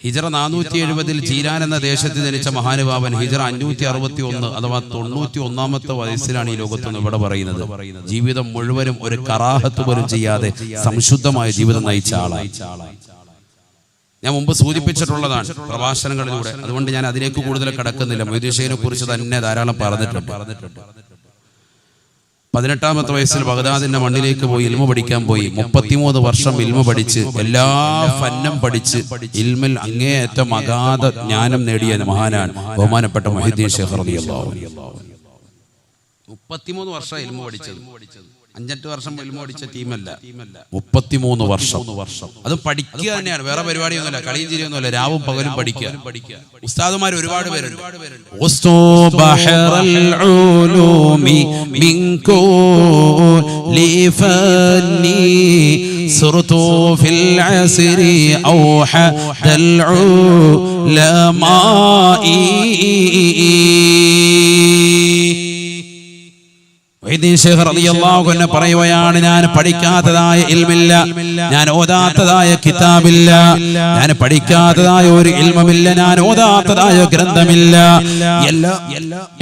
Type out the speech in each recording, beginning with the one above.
ഹിജറ 470 ജീലാൻ എന്ന ദേശത്ത് ജനിച്ച മഹാനുഭാവൻ ഹിജറ 561 അഥവാ 91ാമത്തെ വയസ്സിലാണ് ഈ ലോകത്തുനിന്ന് ഇവിടെ പറയുന്നത്. ജീവിതം മുഴുവനും ഒരു കറാഹത്ത് പോലും ചെയ്യാതെ സംശുദ്ധമായ ജീവിതം നയിച്ച ആളായി. ഞാൻ മുമ്പ് സൂചിപ്പിച്ചിട്ടുള്ളതാണ് പ്രഭാഷണങ്ങളിലൂടെ, അതുകൊണ്ട് ഞാൻ അതിലേക്ക് കൂടുതൽ കടക്കുന്നില്ല. മൊയ്തീൻ ഷെയ്ഖിനെ കുറിച്ച് തന്നെ ധാരാളം പറഞ്ഞിട്ടുണ്ട്. 18ാമത്തെ വയസ്സിൽ ബഗ്ദാദിന്റെ മണ്ണിലേക്ക് പോയി ഇൽമ പഠിക്കാൻ പോയി. 33 വർഷം ഇൽമ പഠിച്ച് എല്ലാ ഫന്നും പഠിച്ച് ഇൽമിൽ അങ്ങേയറ്റം അഗാധ ജ്ഞാനം നേടിയ മഹാനാണ് ബഹുമാനപ്പെട്ട മുഹീദ്ദീൻ ഷെയ്ഖ് റളിയല്ലാഹു അൻഹു. 33 വർഷം ഇൽമ പഠിച്ചത്, 5-8 വർഷം ഇൽമ പഠിച്ച ടീമല്ല, 33 വർഷം. അത് പഠിക്കുക തന്നെയാണ്, വേറെ പരിപാടിയൊന്നുമില്ല, കളിയും ചിരിയൊന്നുമില്ല, രാവും പകലും പഠിക്കുക. ഉസ്താദുമാർ ഒരുപാട് പേരുണ്ട്. മുഹീദ്ദീൻ ഷെയ്ഖ് റളിയല്ലാഹു അൻഹു പറയുകയാണ്, ഞാൻ പഠിക്കാത്തതായ ഇൽമില്ല, ഞാൻ ഓതാത്തതായ കിതാബില്ല, ഞാൻ പഠിക്കാത്തതായ ഒരു ഇൽമുമില്ല, ഞാൻ ഓതാത്തതായ ഗ്രന്ഥമില്ല.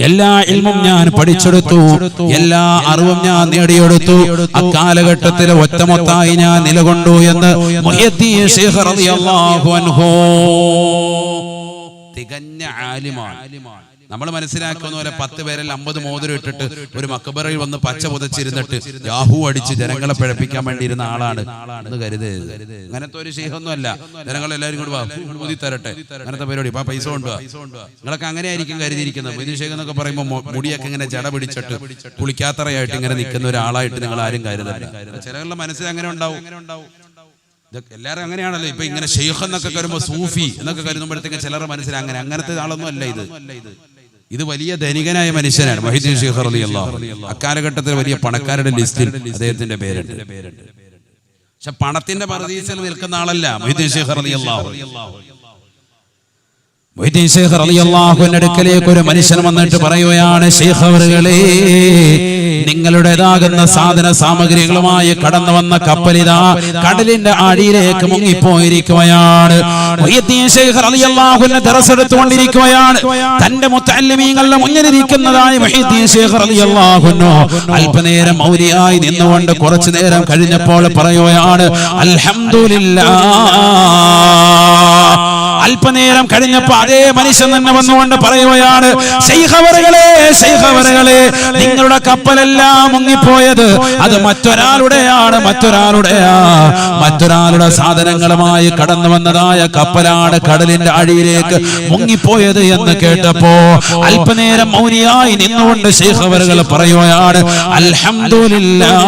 എല്ലാ ഇൽമും ഞാൻ പഠിച്ചെടുത്തു, എല്ലാ അറിവും ഞാൻ നേടിയെടുത്തു. അക്കാലഘട്ടത്തിൽ ഒറ്റമൊത്തായി ഞാൻ നിലകൊണ്ടു എന്ന് മുഹീദ്ദീൻ ഷെയ്ഖ് റളിയല്ലാഹു അൻഹു. തികഞ്ഞ ആലിമാണ്. നമ്മൾ മനസ്സിലാക്കുന്ന പോലെ 10 പേരിൽ 50 മോതിരം ഇട്ടിട്ട് ഒരു മക്ബറയിൽ വന്ന് പച്ച പുതച്ചിരുന്നിട്ട് യാഹൂ അടിച്ച് ജനങ്ങളെ പിഴപ്പിക്കാൻ വേണ്ടി ഇരുന്ന ആളാണ് എന്ന് കരുതരുത്. അങ്ങനത്തെ ഒരു ശൈഖൊന്നും അല്ല. ജനങ്ങളെല്ലാവരും കൂടി ഊതി തരട്ടെ, അങ്ങനത്തെ പരിപാടി. ഇപ്പൊ പൈസ കൊണ്ടുവാ, നിങ്ങളൊക്കെ അങ്ങനെ ആയിരിക്കും കരുതിയിരിക്കുന്നത്. മുഹീദ്ദീൻ ഷെയ്ഖ് എന്നൊക്കെ പറയുമ്പോൾ മുടിയൊക്കെ ഇങ്ങനെ ജട പിടിച്ചിട്ട് കുളിക്കാത്തറയായിട്ട് ഇങ്ങനെ നിൽക്കുന്ന ഒരാളായിട്ട് നിങ്ങൾ ആരും കരുതല്ല. ചിലരുടെ മനസ്സിൽ അങ്ങനെ ഉണ്ടാവും. എല്ലാവരും അങ്ങനെയാണല്ലോ. ഇപ്പൊ ഇങ്ങനെ ഷെയ്ഖ് എന്നൊക്കെ കരുമ്പോ സൂഫി എന്നൊക്കെ കരുതുമ്പോഴത്തേക്ക് ചിലരുടെ മനസ്സിൽ അങ്ങനത്തെ ആളൊന്നും അല്ല ഇത്. ഇത് വലിയ ധനികനായ മനുഷ്യനാണ് മുഹീദ്ദീൻ ഷെയ്ഖ് റളിയല്ലാഹു അൻഹു. അക്കാലഘട്ടത്തിൽ വലിയ പണക്കാരുടെ ലിസ്റ്റിൽ അദ്ദേഹത്തിന്റെ പേരുണ്ട്. പക്ഷെ പണത്തിന്റെ പറുദീസയിൽ നിൽക്കുന്ന ആളല്ല മുഹീദ്ദീൻ ഷെയ്ഖ് റളിയല്ലാഹു അൻഹു. മുഹീദ്ദീൻ ഷെയ്ഖ് റളിയല്ലാഹു അൻഹുവിന്റെ അടുക്കലേക്ക് ഒരു മനുഷ്യൻ വന്നിട്ട് പറയുകയാണ്, ഷെയ്ഖ് അവറുകളെ, നിങ്ങളുടേതാകുന്ന സാധന സാമഗ്രികളുമായി കടന്നു വന്ന കപ്പലിതാ കടലിന്റെ അടിയിലേക്ക് മുങ്ങിപ്പോയിരിക്കുകയാണ്. മുഹീദ്ദീൻ ഷെയ്ഖ് റളിയല്ലാഹു അൻഹു ദർസ് എടുത്തുകൊണ്ടിരിക്കുകയാണ്. തന്റെ മുത്തഅല്ലിമീങ്ങളുടെ മുന്നിലിരിക്കുന്നതായ മുഹീദ്ദീൻ ഷെയ്ഖ് റളിയല്ലാഹു അൻഹു അല്പനേരം മൗലിയായി നിന്നുകൊണ്ട് കുറച്ചു നേരം കഴിഞ്ഞപ്പോൾ പറയുകയാണ്, അൽഹംദുലില്ലാഹ്. അല്പനേരം കഴിഞ്ഞപ്പോ അതേ മനുഷ്യൻ തന്നെ വന്നുകൊണ്ട് പറയുകയാണ്, ശൈഖ് അവറുകളെ, നിങ്ങളുടെ കപ്പലെല്ലാം മുങ്ങിപ്പോയത് അത് മറ്റൊരാളുടെ സാധനങ്ങളുമായി കടന്നു വന്നതായ കപ്പലാണ് കടലിന്റെ അടിയിലേക്ക് മുങ്ങിപ്പോയത് എന്ന് കേട്ടപ്പോ അല്പനേരം മൗനിയായി നിന്നുകൊണ്ട് ശൈഖ് അവറുകൾ പറയുകയാണ്, അൽഹംദുലില്ലാഹ്.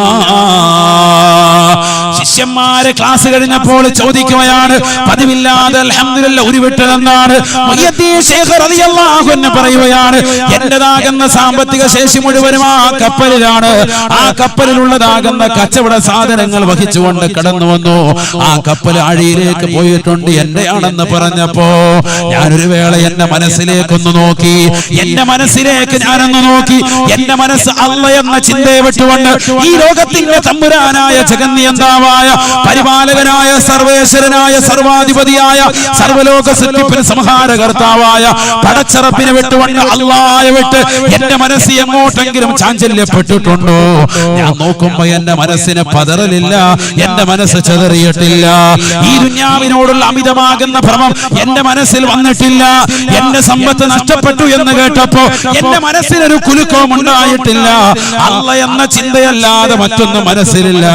ശിഷ്യന്മാരെ ക്ലാസ് കഴിഞ്ഞപ്പോൾ ചോദിക്കുകയാണ്, പതിവില്ലാതെ അൽഹംദുലില്ലാഹ് ഉരുവിട്ടതെന്നാണ്. മുഹീദ്ദീൻ ഷെയ്ഖ് റളിയല്ലാഹു അൻഹു പറയുകയാണ്, എന്റേതാകുന്ന സാമ്പത്തിക ശേഷി മുഴുവനും ആ കപ്പലിലാണ്. ആ കപ്പലിലുള്ളതാകുന്ന കച്ചവട സാധനങ്ങൾ വഹിച്ചുകൊണ്ട് കടന്നു വന്നു. ആ കപ്പൽ അഴിയിലേക്ക് പോയിട്ടുണ്ട്, എന്റെയാണെന്ന് പറഞ്ഞപ്പോ ഞാനൊരു വേള എന്റെ മനസ്സിലേക്കൊന്ന് നോക്കി. എന്റെ മനസ്സിലേക്ക് ഞാനൊന്ന് നോക്കി. എന്റെ മനസ്സ് അല്ല എന്ന ചിന്തയെ വിട്ടുകൊണ്ട് ഈ ലോകത്തിന്റെ തമ്പുരാനായ ജഗന്നിയന്താവായ പരിപാലകനായ സർവേശ്വരനായ സർവാധിപതിയായ സർവലോക സൃഷ്ടിപ്പിന് സംഹാരകർത്താവായ പടച്ചറപ്പിനെ വിട്ടുകൊണ്ട് അല്ലാഹയെ വിട്ട് എന്റെ മനസ്സ് എങ്ങോട്ടെങ്കിലും ചാഞ്ചല്യപ്പെട്ടിട്ടുണ്ടോ? ഞാൻ നോക്കുമ്പോ എന്റെ മനസ്സിന് പതറലില്ല, എന്റെ മനസ്സ് ചെതറിയിട്ടില്ല. ഈ ദുനിയാവിനോടുള്ള അമിതമാകുന്ന ഭ്രമം എന്റെ മനസ്സിൽ വന്നിട്ടില്ല. എന്റെ സമ്പത്ത് നഷ്ടപ്പെട്ടു എന്ന് കേട്ടപ്പോ എന്റെ മനസ്സിനൊരു കുലുക്കവും ഉണ്ടായിട്ടില്ല. അല്ല എന്ന ചിന്തയല്ലാതെ മറ്റൊന്നും മനസ്സിലില്ല.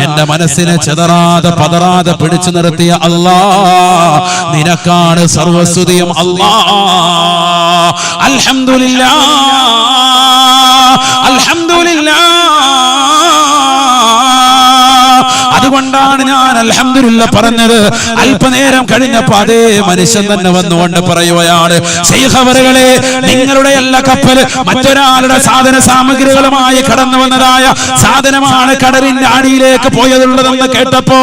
എന്റെ മനസ്സിനെ ചെതറാതെ പതറാതെ പിടിച്ചു നിർത്തിയ അല്ലാഹ്, നിനക്കാണ് സർവസ്തുതിയും അല്ലാഹ്. അൽഹംദുലില്ലാഹ്, അൽഹംദുലില്ലാഹ്. അതുകൊണ്ടാണ് ഞാൻ അൽഹംദുലില്ലാഹ് പറഞ്ഞത്. അല്പനേരം കഴിഞ്ഞപ്പോ അതേ മനുഷ്യൻ തന്നെ വന്നുകൊണ്ട് പറയുകയാണ്, ശൈഖ് അവറുകളെ, നിങ്ങളുടെ എല്ലാ കപ്പൽ മറ്റൊരാളുടെ സാധന സാമഗ്രികളുമായി കടന്നു വന്നതായ സാധനമാണ് കടലിന്റെ അടിയിലേക്ക് പോയതുള്ളതെന്ന് കേട്ടപ്പോ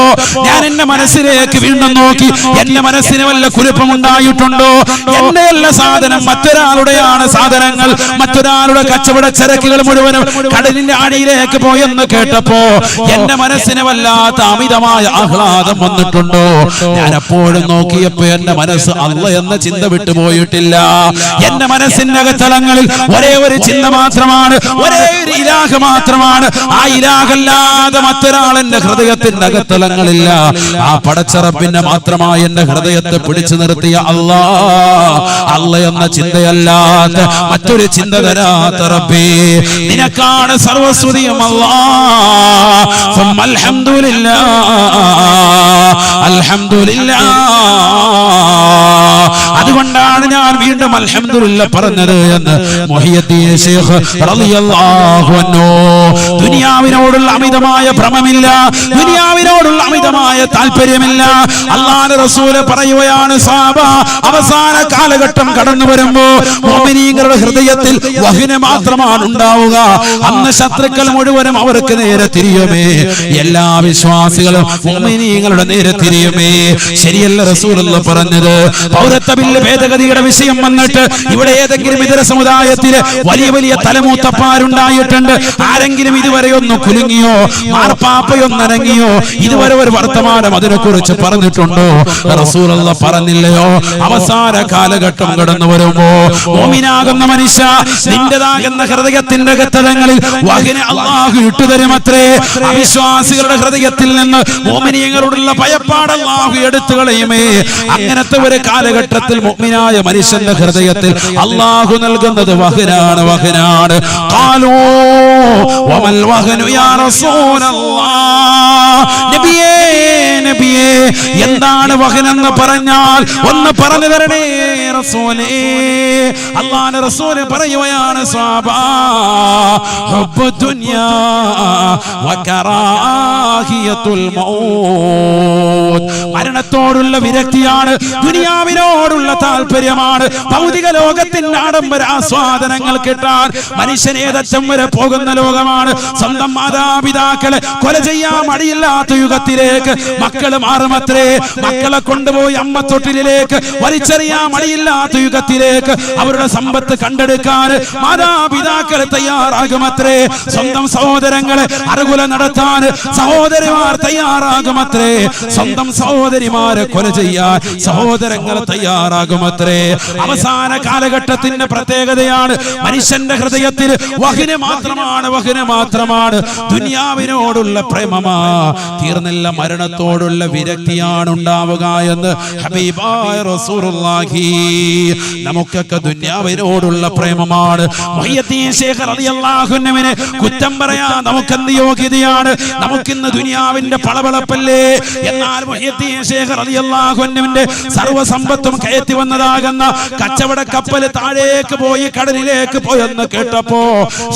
ഞാൻ എന്റെ മനസ്സിലേക്ക് വീണ്ടും നോക്കി. എന്റെ മനസ്സിന് വല്ല കുഴപ്പമുണ്ടായിട്ടുണ്ടോ? എന്റെ എല്ലാ സാധനം മറ്റൊരാളുടെയാണ് സാധനങ്ങൾ, മറ്റൊരാളുടെ കച്ചവട ചരക്കുകൾ മുഴുവനും കടലിന്റെ അടിയിലേക്ക് പോയെന്ന് കേട്ടപ്പോ എന്റെ മനസ്സിന് വല്ലാത്ത അമിതമായ ആഹ്ലാദം വന്നിട്ടുണ്ടോ? ഞാൻ എപ്പോഴും നോക്കിയപ്പോ എന്റെ മനസ്സ് അല്ലാഹ് എന്ന ചിന്ത വിട്ടുപോയിട്ടില്ല. എന്റെ മനസ്സിന്റെ അകത്തളങ്ങളിൽ ഒരേ ഒരു ചിന്ത മാത്രമാണ്, ഒരേ ഒരു ഇലാഹ് മാത്രമാണ്. ആ ഇലാഹല്ലാതെ മറ്റൊരാൾ എന്റെ ഹൃദയത്തിന്റെ അകത്തളങ്ങളില്ല. ആ പടച്ചറപ്പിന്റെ മാത്രമായി എന്റെ ഹൃദയത്തെ പിടിച്ചു നിർത്തിയ അല്ലാഹ് എന്ന ചിന്തയല്ലാത്ത മറ്റൊരു ചിന്ത തരാത്ത റബ്ബേ, നിനക്കാണ് സർവസ്തുതിയും അല്ലാഹ്. അൽഹംദുലില്ലാഹ്. അതുകൊണ്ടാണ് ഞാൻ വീണ്ടും അൽഹംദുലില്ലാഹ് പറഞ്ഞത് എന്ന് മുഹിയുദ്ദീൻ ശൈഖ് റളിയല്ലാഹു അൻഹു. ദുനിയാവിനോടുള്ള അമിതമായ ഭ്രമമില്ല, ദുനിയാവിനോടുള്ള അമിതമായ താല്പര്യമില്ല. അല്ലാഹുവിന്റെ റസൂൽ പറയുകയാണ്, സ്വഹാബ അവസാന കാലഘട്ടം കടന്നു വരുമ്പോ മുഅ്മിനീങ്ങളുടെ ഹൃദയത്തിൽ വഹ്ന മാത്രമാണ് ഉണ്ടാവുക. അന്ന് ശത്രുക്കൾ മുഴുവനും അവർക്ക് നേരെ തിരിയുമേ, എല്ലാ വിശ്വാസികളും മുഅ്മിനീങ്ങളുടെ നേരെ തിരിയുമേ. ശരിയല്ല റസൂലുള്ളാഹി പറഞ്ഞത്? പൗരത്വ ബില്ല് ഭേദഗതിയുടെ വിഷയം വന്നിട്ട് ഇവിടെ ഏതെങ്കിലും ഇതര സമുദായത്തിലെ വലിയ വലിയ തലമൂത്തപ്പാരുണ്ടായിട്ടുണ്ട്. ആരെങ്കിലും ഇതുവരെ ഒന്ന് കുലുങ്ങിയോ, മാർപ്പാപ്പയൊന്നനങ്ങിയോ? ഇതുവരെ ഒരു വർത്തമാനം അതിനെക്കുറിച്ച് പറഞ്ഞിട്ടുണ്ടോ? റസൂലുള്ളാഹി പറഞ്ഞില്ലയോ? അവസാന കാലഘട്ടം കടന്നു വരുമ്പോ മുഅ്മിനാകുന്ന മനുഷ്യ, നിന്റേതാകുന്ന ഹൃദയത്തിന്റെ അകത്തളങ്ങളിൽ വഹ്ന അല്ലാഹു ഇട്ടുതരുമത്രേ. അവിശ്വാസികളുടെ ഹൃദയത്തിൽ നിന്ന് മുഅ്മിനീങ്ങളോടുള്ള ഭയപ്പാട് അല്ലാഹു എടുത്തു കളയുമേ. അങ്ങനത്തെ ഒരു കാലഘട്ടത്തിൽ മുഅ്മിനായ മനുഷ്യന്റെ ഹൃദയത്തിൽ അല്ലാഹു നൽകുന്നത് വഹ്നാണ്, വഹ്നാണ്. ഖാലൂ വമൽ വഹ്നു യാ റസൂലല്ലാഹ്. നബിയേ, നബിയേ, എന്താണ് വഹ്ൻ എന്ന് പറഞ്ഞാൽ ഒന്ന് പറഞ്ഞു തരണേ റസൂലേ. അല്ലാഹുവിന്റെ റസൂൽ പറയുകയാണ്, സ്വഹാബാ ഹുബ്ബു ദുനിയാ വകറാഹിയത്തുൽ മൗത്ത്. മരണത്തോടുള്ള വിരക്തിയാണ്, ദുനിയാവിനോടുള്ള താല്പര്യമാണ്. ഭൗതിക ലോകത്തിന്റെ ആഡംബര ആസ്വാദനങ്ങൾ കിട്ടാൻ മനുഷ്യൻ ഏതറ്റം വരെ പോകുന്ന ലോകമാണ്. സ്വന്തം മാതാപിതാക്കളെ കൊല ചെയ്യാൻ മടിയില്ലാത്ത യുഗത്തിലേക്ക് മക്കള് മാറുമത്രേ. മക്കളെ കൊണ്ടുപോയി അമ്മത്തൊട്ടിലേക്ക് വലിച്ചെറിയാൻ മടിയില്ലാത്ത യുഗത്തിലേക്ക് അവരുടെ സമ്പത്ത് കണ്ടെടുക്കാൻ മാതാപിതാക്കളെ തയ്യാറാകുമത്രേ. സ്വന്തം സഹോദരങ്ങളെ അറുകുല നടത്താൻ സഹോദരിമാർ തയ്യാറാകുമത്രേ. സ്വന്തം സഹോദരിമാരെ കൊല ചെയ്യാൻ സഹോദരങ്ങൾ തയ്യാറാകുമത്രേ. അവസാന കാലഘട്ടത്തിന്റെ പ്രത്യേകതയാണ് മനുഷ്യന്റെ ഹൃദയത്തിൽ വഹ്ന മാത്രമാണ്, വഹ്ന മാത്രമാണ്. ദുനിയാവിനോടുള്ള പ്രേമമാ തീർന്നില്ല, മരണത്തോടുള്ള വിരക്തിയാണ് ഉണ്ടാവുക എന്ന് ഹബീബായ റസൂലുള്ളാഹി. നമുക്കൊക്കെ ദുനിയാവിനോടുള്ള പ്രേമമാണ്. മുഹയ്യദ്ദീൻ ശൈഖ് റളിയല്ലാഹു അൻഹുവിനെ കുറ്റം പറയാൻ നമുക്കെന്ത് യോഗ്യതയാണ്? നമുക്കിന്ന് ദുനിയാവിന്റെ പളപളപ്പല്ലേ? എന്നാൽ മുഹയ്യദ്ദീൻ ശൈഖ് റളിയല്ലാഹു അൻഹുവിന്റെ സർവ്വസമ്പത്തും കയറ്റി വന്നതാകുന്ന കച്ചവട കപ്പൽ താഴേക്ക് പോയി കടലിലേക്ക് പോയെന്ന് കേട്ടപ്പോ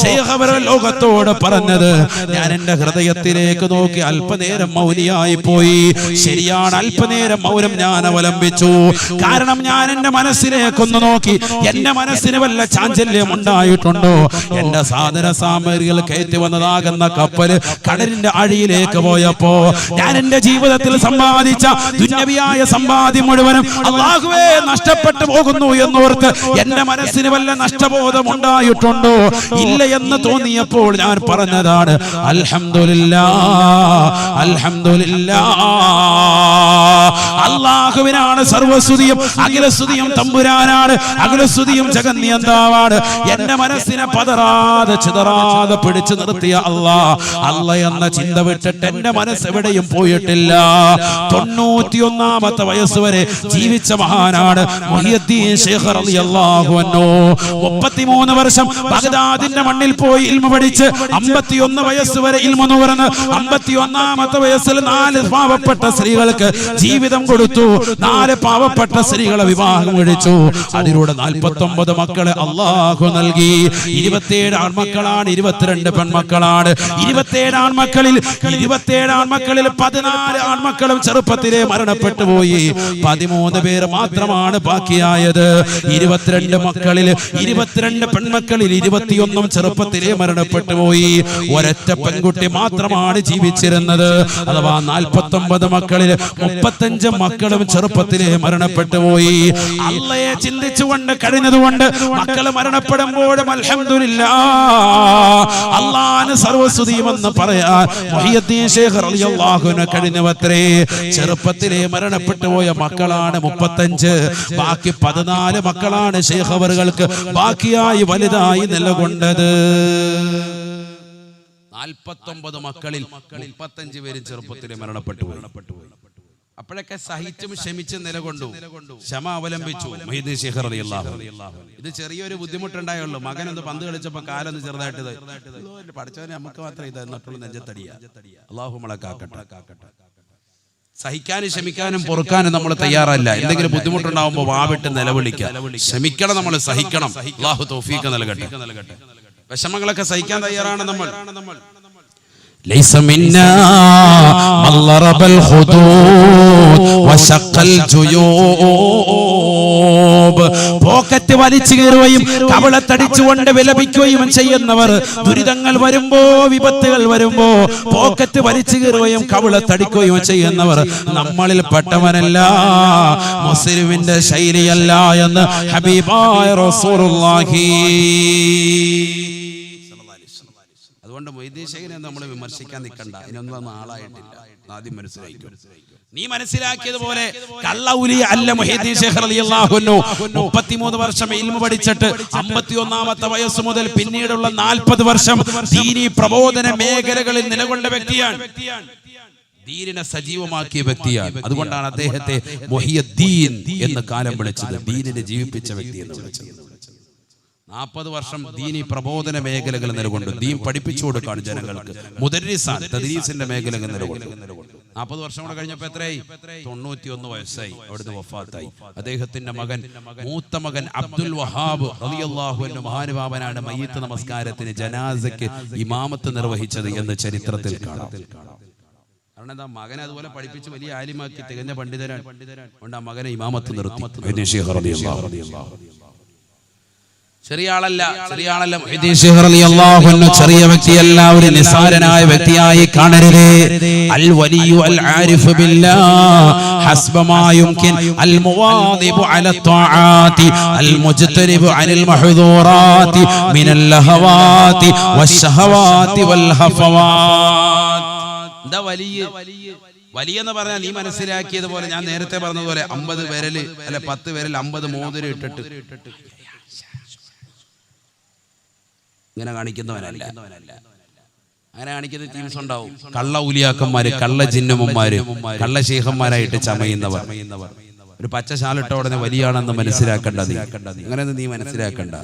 ശൈഖ് അവരുടെ ലോകത്തോട് പറഞ്ഞത്, ഞാൻ എന്റെ ഹൃദയത്തിലേക്ക് നോക്കി അല്പനേരം മൗനിയായി പോയി. ശരിയാണ്, അല്പനേരം മൗനം ഞാൻ അവലംബിച്ചു. കാരണം ഞാൻ എന്റെ മനസ്സിലേക്കൊന്ന് നോക്കി. എന്റെ മനസ്സിന് വല്ല ചാഞ്ചല്യം ഉണ്ടായിട്ടുണ്ടോ? എന്റെ സാധന സാമഗ്രികൾ കയറ്റി വന്നതാകുന്ന കപ്പൽ കടലിന്റെ അടിയിലേക്ക് പോയപ്പോ ഞാൻ എന്റെ ജീവിതത്തിൽ സമ്പാദിച്ച ദുന്യവിയായ സമ്പാദ്യം മുഴുവനും അല്ലാഹുവേ നഷ്ടപ്പെട്ടു പോകുന്നു എന്നോർത്ത് എന്റെ മനസ്സിന് വല്ല നഷ്ടബോധം ഉണ്ടായിട്ടുണ്ടോ? ഇല്ല എന്ന് തോന്നിയപ്പോൾ ഞാൻ പറഞ്ഞതാണ്, അൽഹംദുലില്ലാഹ്, അൽഹംദുലില്ലാഹ്. അല്ലാഹുവിനാണ് സർവസ്തുതിയും, അഖിലസ്തുതിയും തമ്പുരാനാണ്, അഖിലസ്തുതിയും ജഗന്നിയന്താവാണ്. എന്റെ മനസ്സിനെ പതറാതെ ചിതറാതെ പിടിച്ചു നിർത്തിയ അല്ലാഹ് എന്ന ചിന്ത വിട്ടിട്ട് എന്റെ മനസ്സ് എവിടെയും പോയിട്ടില്ല. 91 വയസ്സ് വരെ ജീവിച്ച മഹാനാണ് മുഹയ്യദ്ദീൻ ശൈഖ് റളിയല്ലാഹു അൻഹു. 33 വർഷം ബഗ്ദാദിന്റെ മണ്ണിൽ പോയി ഇൽമ പഠിച്ച് 51 വയസ്സ് വരെ ഇൽമ നുകർന്ന് 51 വയസ്സിൽ 4 പാവപ്പെട്ട സ്ത്രീകൾക്ക് ജീവിതം കൊടുത്തു. 4 പാവപ്പെട്ട സ്ത്രീകളെ വിവാഹം കഴിച്ചു. അതിലൂടെ 49 മക്കളെ അല്ലാഹു നൽകി. 27 ആൺമക്കളാണ്, 22 പെൺമക്കളാണ്. 27 ആൺമക്കളിൽ 14 ആൺമക്കളും ചെറുപ്പത്തിലെ മരണപ്പെട്ടു പോയി. 13 പേര് മാത്രമാണ് ബാക്കിയായത്. 22 മക്കളിൽ 22 പെൺമക്കളിൽ 21 ചെറുപ്പത്തിലെ മരണപ്പെട്ടു പോയി. ഒരൊറ്റ പെൺകുട്ടി മാത്രമാണ് ജീവിച്ചിരുന്നത്. അഥവാ 49 മക്കളിൽ 35 മക്കളും ചെറുപ്പത്തിലെ മരണപ്പെട്ടു പോയി. അള്ളയെ ചിന്തിച്ചുകൊണ്ട് കഴിഞ്ഞതുകൊണ്ട് മക്കൾ മരണപ്പെടുമ്പോഴും അൽഹംദുലില്ലാഹ് അല്ലാഹുവിന് സർവസ്തുതിയുമെന്ന് പറയാൻ മുഹിയുദ്ദീൻ ശൈഖ് റളിയല്ലാഹു അൻഹു കഴിഞ്ഞവത്രേ. ചെറുപ്പത്തിലെ മരണപ്പെട്ടു പോയ മക്കളാണ് 35. ബാക്കി 14 മക്കളാണ് ശൈഖ് അവറുകൾക്ക് ബാക്കിയായി വലുതായി നിലകൊണ്ടത്. 49 മക്കളിൽ 35 പേരും ചെറുപ്പത്തിലെ മരണപ്പെട്ടു പോയി. അപ്പോഴൊക്കെ സഹിച്ചും ക്ഷമിച്ചും നിലകൊണ്ടു, ക്ഷമ അവലംബിച്ചു മുഹീദ്ദീൻ ശൈഖ് റളിയല്ലാഹു അൻഹു. ഇത് ചെറിയൊരു ബുദ്ധിമുട്ടുണ്ടായുള്ളൂ. മകനൊന്ന് പന്ത് കളിച്ചപ്പോൾ കാലൊന്ന് ചെറുതായിട്ട് പഠിച്ചവനെ നമുക്ക് മാത്രം ഇത് എന്നിട്ടുള്ള നെഞ്ചത്തടിയ. അല്ലാഹു നമ്മളെ കാക്കട്ടെ. സഹിക്കാനും ക്ഷമിക്കാനും പൊറുക്കാനും നമ്മൾ തയ്യാറല്ല. എന്തെങ്കിലും ബുദ്ധിമുട്ടുണ്ടാകുമ്പോൾ വാവിട്ട് നിലവിളിക്കുക. ക്ഷമിക്കണം, നമ്മൾ സഹിക്കണം. അല്ലാഹു തൗഫീഖ് നൽകട്ടെ. വിഷമങ്ങളൊക്കെ സഹിക്കാൻ തയ്യാറാണ് നമ്മൾ. ليس منا من ضرب الخدود وشق الجيوب. പോക്കറ്റ് വലിച്ചു കയറുകയും കവളത്തടിച്ചുകൊണ്ട് വിലപിക്കുകയും ചെയ്യുന്നവർ, ദുരിതങ്ങൾ വരുമ്പോ വിപത്തുകൾ വരുമ്പോ പോക്കറ്റ് വലിച്ചു കയറുകയും കവളത്തടിക്കുകയും ചെയ്യുന്നവർ നമ്മളിൽ പെട്ടവനല്ല, മുസ്ലിമിന്റെ ശൈലിയല്ല എന്ന് ഹബീബായ റസൂലുള്ളാഹി. അതുകൊണ്ട് മുഹീദ്ദീൻ ശൈഖിനെ നമ്മൾ വിമർശിക്കാൻ നിൽക്കണ്ട. ഇതിനൊന്നും ആളായിട്ടില്ല, ആദ്യം മനസ്സിലാക്കും. നീ മനസ്സിലാക്കിയതുപോലെ കള്ള ഔലിയ അല്ല മുഹീദ്ദീൻ ശൈഖ് റളിയല്ലാഹു അൻഹു. 33 വർഷം ഇൽമു പഠിച്ചിട്ട് 51ാമത്തെ വയസ്സ് മുതൽ പിന്നീടുള്ള 40 വർഷം ദീനി പ്രബോധന മേഖലകളിൽ നിലകൊണ്ട വ്യക്തിയാണ്. ദീനിനെ സജീവമാക്കിയ വ്യക്തിയാണ്. അതുകൊണ്ടാണ് അദ്ദേഹത്തെ മുഹിയുദ്ദീൻ എന്ന് കാലം വിളിച്ചത്, ദീനിനെ ജീവിപ്പിച്ച വ്യക്തി എന്ന് വിളിച്ചത്. 40 വർഷം ദീനി പ്രബോധന മേഖലകൾ നിലകൊണ്ടു, ദീൻ പഠിപ്പിച്ചു കൊടുക്കാണ് ജനങ്ങൾക്ക്. മുദർരിസാൻ, തദ്രീസിന്റെ മേഖലകൾ നിലകൊണ്ടു. 40 വർഷം കൂടെ കഴിഞ്ഞപ്പോൾ എത്രയായി? 91 വയസ്സായി. അവിടുന്ന് വഫാത്തായി. അദ്ദേഹത്തിന്റെ മകൻ, മൂത്ത മകൻ അബ്ദുൽ വഹാബ് റളിയല്ലാഹു അൻഹു മഹാനുഭാവനാണ് മയ്യിത്ത് നമസ്കാരത്തിന് ജനാസയ്ക്ക് ഇമാമത്ത് നിർവഹിച്ചത് എന്ന് ചരിത്രത്തിൽ കാണാം. കാരണം എന്താ, മകനെ അതുപോലെ പഠിപ്പിച്ച് വലിയ ആലിമാക്കി തികഞ്ഞ പണ്ഡിതനാണ്. അതുകൊണ്ട് ആ മകനെ ഇമാമത്ത് നിർത്തി. ചെറിയ ആളല്ല മുഹീദ്ദീൻ ശൈഖ് റളിയല്ലാഹു അൻഹു ചെറിയ വ്യക്തിയല്ല, ഒരു നിസാരനായ വ്യക്തിയായി കാണരുതേ. അൽ വലിയു അൽ ആരിഫു ബില്ലാഹ് ഹസ്ബ മാ യുംകിൻ അൽ മുവാദിബു അല ത്വാആതി അൽ മുജ്തനിബു അനിൽ മഹ്ദൂറാതി മിനൽ ലഹവാതി വശഹവാതി വൽ ഹഫവാത്. എന്താ വലിയ എന്ന് പറഞ്ഞാൽ നീ മനസ്സിലാക്കിയതുപോലെ, ഞാൻ നേരത്തെ പറഞ്ഞതുപോലെ 50 വിരല് അല്ല 10 വിരൽ 50 മോതിരം ഇട്ടിട്ട് ഇങ്ങനെ കാണിക്കുന്നവനല്ല. അങ്ങനെ കാണിക്കുന്ന ടീംസ് ഉണ്ടാവും. കള്ള ഊലിയാക്കന്മാര്, കള്ള ജിന്നുമ്മമാര്, കള്ള ശൈഖന്മാരായിട്ട് ചമയുന്നവർ. ഒരു പച്ച ശാലിട്ട ഉടനെ വലിയാണെന്ന് മനസ്സിലാക്കണ്ട. അങ്ങനെയൊന്നും നീ മനസ്സിലാക്കണ്ട.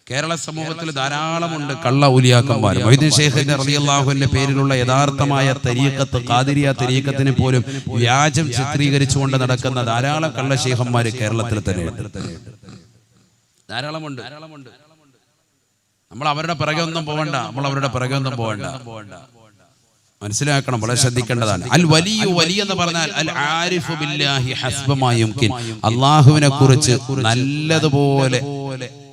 കേരള സമൂഹത്തിൽ ധാരാളമുണ്ട് കള്ള ഊലിയാക്കന്മാർ. മുഹീദ്ദീൻ ശൈഖിന്റെ റളിയല്ലാഹു അൻഹുവിന്റെ പേരിലുള്ള യഥാർത്ഥമായ തരീഖത്ത്, ഖാദിരിയ തരീഖത്തിനെ പോലും വ്യാജം ചിത്രീകരിച്ചുകൊണ്ട് നടക്കുന്ന ധാരാളം കള്ള ശൈഖന്മാര് കേരളത്തിൽ തന്നെയുണ്ട്. ധാരാളമുണ്ട്. നമ്മൾ അവരുടെ പിറകെ ഒന്നും പോകണ്ട. മനസ്സിലാക്കണം, വളരെ ശ്രദ്ധിക്കേണ്ടതാണ്. അൽ വലിയ എന്ന് പറഞ്ഞാൽ അൽ ആരിഫു ബില്ലാഹി ഹസ്ബ മാ യുംകിൻ, അല്ലാഹുവിനെ കുറിച്ച് നല്ലതുപോലെ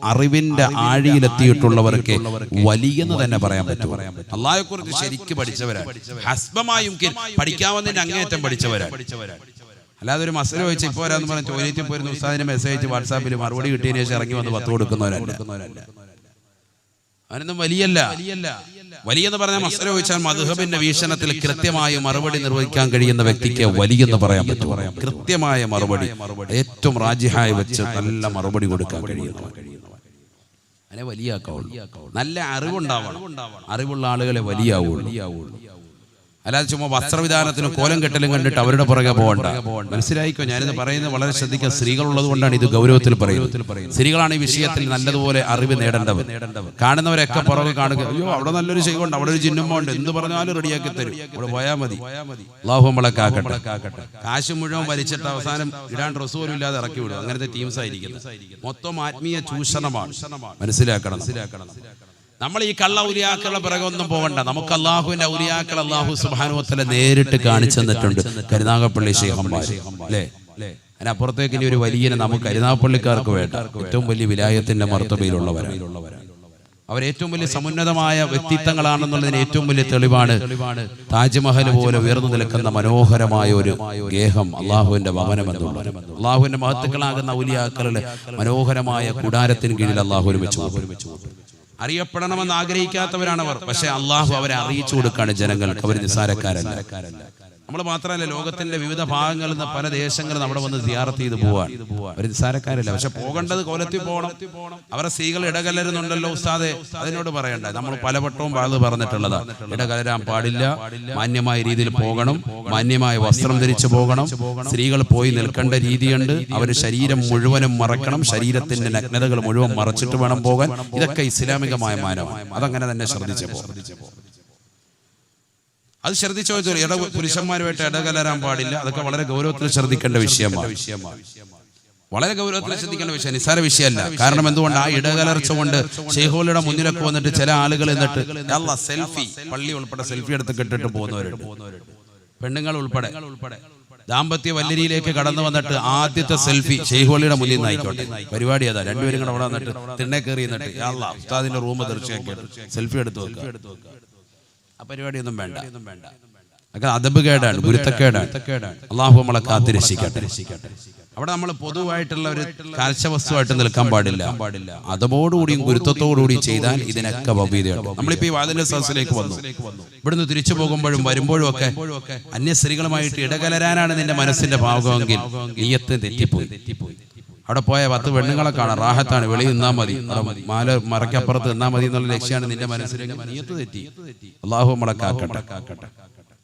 അറിവിന്റെ ആഴിയിലെത്തിയിട്ടുള്ളവർക്ക് വലിയെന്ന് തന്നെ പറയാൻ പറ്റും. അല്ലാഹുവെ കുറിച്ച് ശരിക്ക് പഠിച്ചവരാണ്. ഹസ്ബ മാ യുംകിൻ, പഠിക്കാവുന്നതിന്റെ അങ്ങേയറ്റം പഠിച്ചവരാണ്. അല്ലാതെ ഒരു മസല ചോദിച്ച് ഇപ്പോൾ വരാന്ന് പറഞ്ഞ ടോയ്ലറ്റിൽ പോയിരുന്ന ഉസ്താദിനെ മെസ്സേജ് അയച്ച് വാട്സാപ്പിൽ മറുപടി കിട്ടിയതിനു ശേഷം ഇറങ്ങി വന്ന് 10 കൊടുക്കുന്നവരല്ല. അവനൊന്നും വലിയെന്ന് പറഞ്ഞാൽ മസല ചോദിച്ചാൽ മദ്ഹബിന്റെ വീക്ഷണത്തിൽ കൃത്യമായ മറുപടി നിർവഹിക്കാൻ കഴിയുന്ന വ്യക്തിക്ക് വലിയെന്ന് പറയാൻ പറ്റും. കൃത്യമായ മറുപടി, ഏറ്റവും റാജിഹായി വെച്ച് നല്ല മറുപടി കൊടുക്കാൻ കഴിയുന്നവൻ അതിനെ വലിയാക്കാവുള്ളൂ. നല്ല അറിവുണ്ടാവണം. അറിവുള്ള ആളുകളെ വലിയാവുള്ളൂ. അല്ലാതെ ചുമ്മാ വസ്ത്രവിധാനത്തിനും കോലം കെട്ടലും കണ്ടിട്ട് അവരുടെ പുറകെ പോകണ്ട. മനസ്സിലായിക്കോ, ഞാനിത് പറയുന്നത് വളരെ ശ്രദ്ധിക്കുക. സ്ത്രീകളുള്ളത് കൊണ്ടാണ് ഇത് ഗൗരവത്തിൽ പറയുന്നത്. സ്ത്രീകളാണ് ഈ വിഷയത്തിൽ നല്ലതുപോലെ അറിവ് നേടേണ്ടവർ. കാണുന്നവരൊക്കെ പുറകെ കാണുക, അയ്യോ അവിടെ നല്ലൊരു ശൈഖുണ്ട്, അവിടെ ഒരു ജിന്നുമ്മ ഉണ്ട്, എന്ത് പറഞ്ഞാലും റെഡിയാക്കി തരും, അവിടെ പോയാൽ മതി. അല്ലാഹു നമ്മളെ കാക്കട്ടെ. കാശ് മുഴുവൻ വലിച്ചിട്ട് അവസാനം ഇടാൻ ഡ്രസ്സ് പോലും ഇല്ലാതെ ഇറക്കി വിടും. അങ്ങനത്തെ ടീംസ് ആയിരിക്കുന്നത്. മൊത്തം ആത്മീയ ചൂഷണമാണ്. മനസ്സിലാക്കണം. നമ്മൾ ഈ കള്ള ഔലിയാക്കളുടെ പിറകെ ഒന്നും പോകണ്ട. നമുക്ക് അള്ളാഹുവിന്റെ ഔലിയാക്കൾ അള്ളാഹു സുബ്ഹാനഹു വ തആല നേരിട്ട് കാണിച്ചു തന്നിട്ടുണ്ട്. കരുനാഗപ്പള്ളി ശൈഖന്മാർ അല്ലേ? അതിനപ്പുറത്തേക്ക് ഇനി ഒരു വലിയനെ നമുക്ക് കരുനാഗപ്പള്ളിക്കാർക്ക് വേണ്ട. ഏറ്റവും വലിയ വിലായത്തിന്റെ മർത്തബയിലുള്ളവരാണ്. അവരേറ്റവും വലിയ സമുന്നതമായ വ്യക്തിത്വങ്ങളാണെന്നുള്ളതിന് ഏറ്റവും വലിയ തെളിവാണ് താജ്മഹൽ പോലെ ഉയർന്നു നിൽക്കുന്ന മനോഹരമായ ഒരു ഗേഹം, അള്ളാഹുവിന്റെ ഭവനം എന്നുള്ളത്. അള്ളാഹുവിന്റെ മഹത്തുക്കളാകുന്ന ഔലിയാക്കളുടെ മനോഹരമായ കൂടാരത്തിന് കീഴിൽ അള്ളാഹു ഒരുമിച്ച് അറിയപ്പെടണമെന്ന് ആഗ്രഹിക്കാത്തവരാണവർ. പക്ഷെ അള്ളാഹു അവരെ അറിയിച്ചു കൊടുക്കാണ് ജനങ്ങൾക്ക്. അവർ നിസ്സാരക്കാരല്ല. നമ്മൾ മാത്രമല്ല, ലോകത്തിന്റെ വിവിധ ഭാഗങ്ങളിൽ നിന്ന് പല ദേശങ്ങളും അവിടെ വന്ന് സിയാറത്ത് ചെയ്ത് പോവാൻ. അവർ നിസ്സാരക്കാരല്ല. പക്ഷെ പോകേണ്ടത് കോലത്തിൽ പോകണം. അവരെ സ്ത്രീകൾ ഇടകലരുന്നുണ്ടല്ലോ ഉസ്താദെ, അതിനോട് പറയണ്ട. നമ്മൾ പലവട്ടവും പറഞ്ഞിട്ടുള്ളതാ, ഇടകലരാൻ പാടില്ല, മാന്യമായ രീതിയിൽ പോകണം, മാന്യമായ വസ്ത്രം ധരിച്ചു പോകണം. സ്ത്രീകൾ പോയി നിൽക്കേണ്ട രീതിയുണ്ട്. അവർ ശരീരം മുഴുവനും മറക്കണം, ശരീരത്തിന്റെ നഗ്നതകൾ മുഴുവൻ മറച്ചിട്ട് വേണം പോകാൻ. ഇതൊക്കെ ഇസ്ലാമികമായ മാനമാണ്. അതങ്ങനെ തന്നെ ശ്രദ്ധിച്ചപ്പോ അത് ശ്രദ്ധിച്ചോ. പുരുഷന്മാരുമായിട്ട് ഇടകലരാൻ പാടില്ല. അതൊക്കെ വളരെ ഗൗരവത്തിൽ ശ്രദ്ധിക്കേണ്ട വിഷയമാണ്. വളരെ ഗൗരവത്തിൽ ശ്രദ്ധിക്കേണ്ട വിഷയം, നിസ്സാര വിഷയമല്ല. കാരണം എന്തുകൊണ്ട്? ആ ഇടകലർച്ച കൊണ്ട് ശൈഖുകളുടെ മുന്നിലൊക്കെ വന്നിട്ട് ചില ആളുകൾ എന്നിട്ട് സെൽഫി, പള്ളി ഉൾപ്പെടെ സെൽഫി എടുത്ത് കെട്ടിട്ട് പോകുന്നവരുണ്ട്. പെണ്ണുങ്ങൾ ഉൾപ്പെടെ ദാമ്പത്യ വല്ലരിയിലേക്ക് കടന്നു വന്നിട്ട് ആദ്യത്തെ സെൽഫി ശൈഖുകളുടെ മുന്നിൽ നിന്നായിക്കോട്ടെ. പരിപാടി അതാ, രണ്ടുപേരും കൂടെ അവിടെ വന്നിട്ട് തിണ്ണെ കയറി എന്നിട്ട് ഉസ്താദിന്റെ റൂം തീർച്ചയായിട്ടും സെൽഫി എടുത്തു വെക്കുക. ആ പരിപാടിയൊന്നും വേണ്ട. അതൊക്കെ അദബ് കേടാണ്, ഗുരുത്തക്കേടാണ്. അള്ളാഹു നമ്മളെ കാത്തിരക്ഷിക്കട്ടെ. അവിടെ നമ്മൾ പൊതുവായിട്ടുള്ള ഒരു കാഴ്ചവസ്തുവായിട്ട് നിൽക്കാൻ പാടില്ല. അതോടുകൂടിയും ഗുരുത്വത്തോടുകൂടിയും ചെയ്താൽ ഇതിനൊക്കെ ഭവ്യതയുണ്ട്. നമ്മളിപ്പോ ഈ വാതിലിന്റെ സദസ്സിലേക്ക് വന്നു. ഇവിടുന്ന് തിരിച്ചു പോകുമ്പോഴും വരുമ്പോഴും ഒക്കെ അന്യ സ്ത്രീകളുമായിട്ട് ഇടകലരാനാണ് നിന്റെ മനസ്സിന്റെ ഭാഗമെങ്കിൽ നിയ്യത്ത് തെറ്റിപ്പോയി. അവിടെ പോയ 10 പെണ്ണുങ്ങളെ കാണാം, റാഹത്താണ്, വെളിയിൽ നിന്നാ മതി, മാല മറക്കപ്പുറത്ത് നിന്നാ മതി എന്നുള്ള ലക്ഷ്യമാണ് നിന്റെ മനസ്സിലേക്ക്. നിയ്യത്ത് തെറ്റി. അള്ളാഹു നമ്മളെ കാക്കട്ടെ.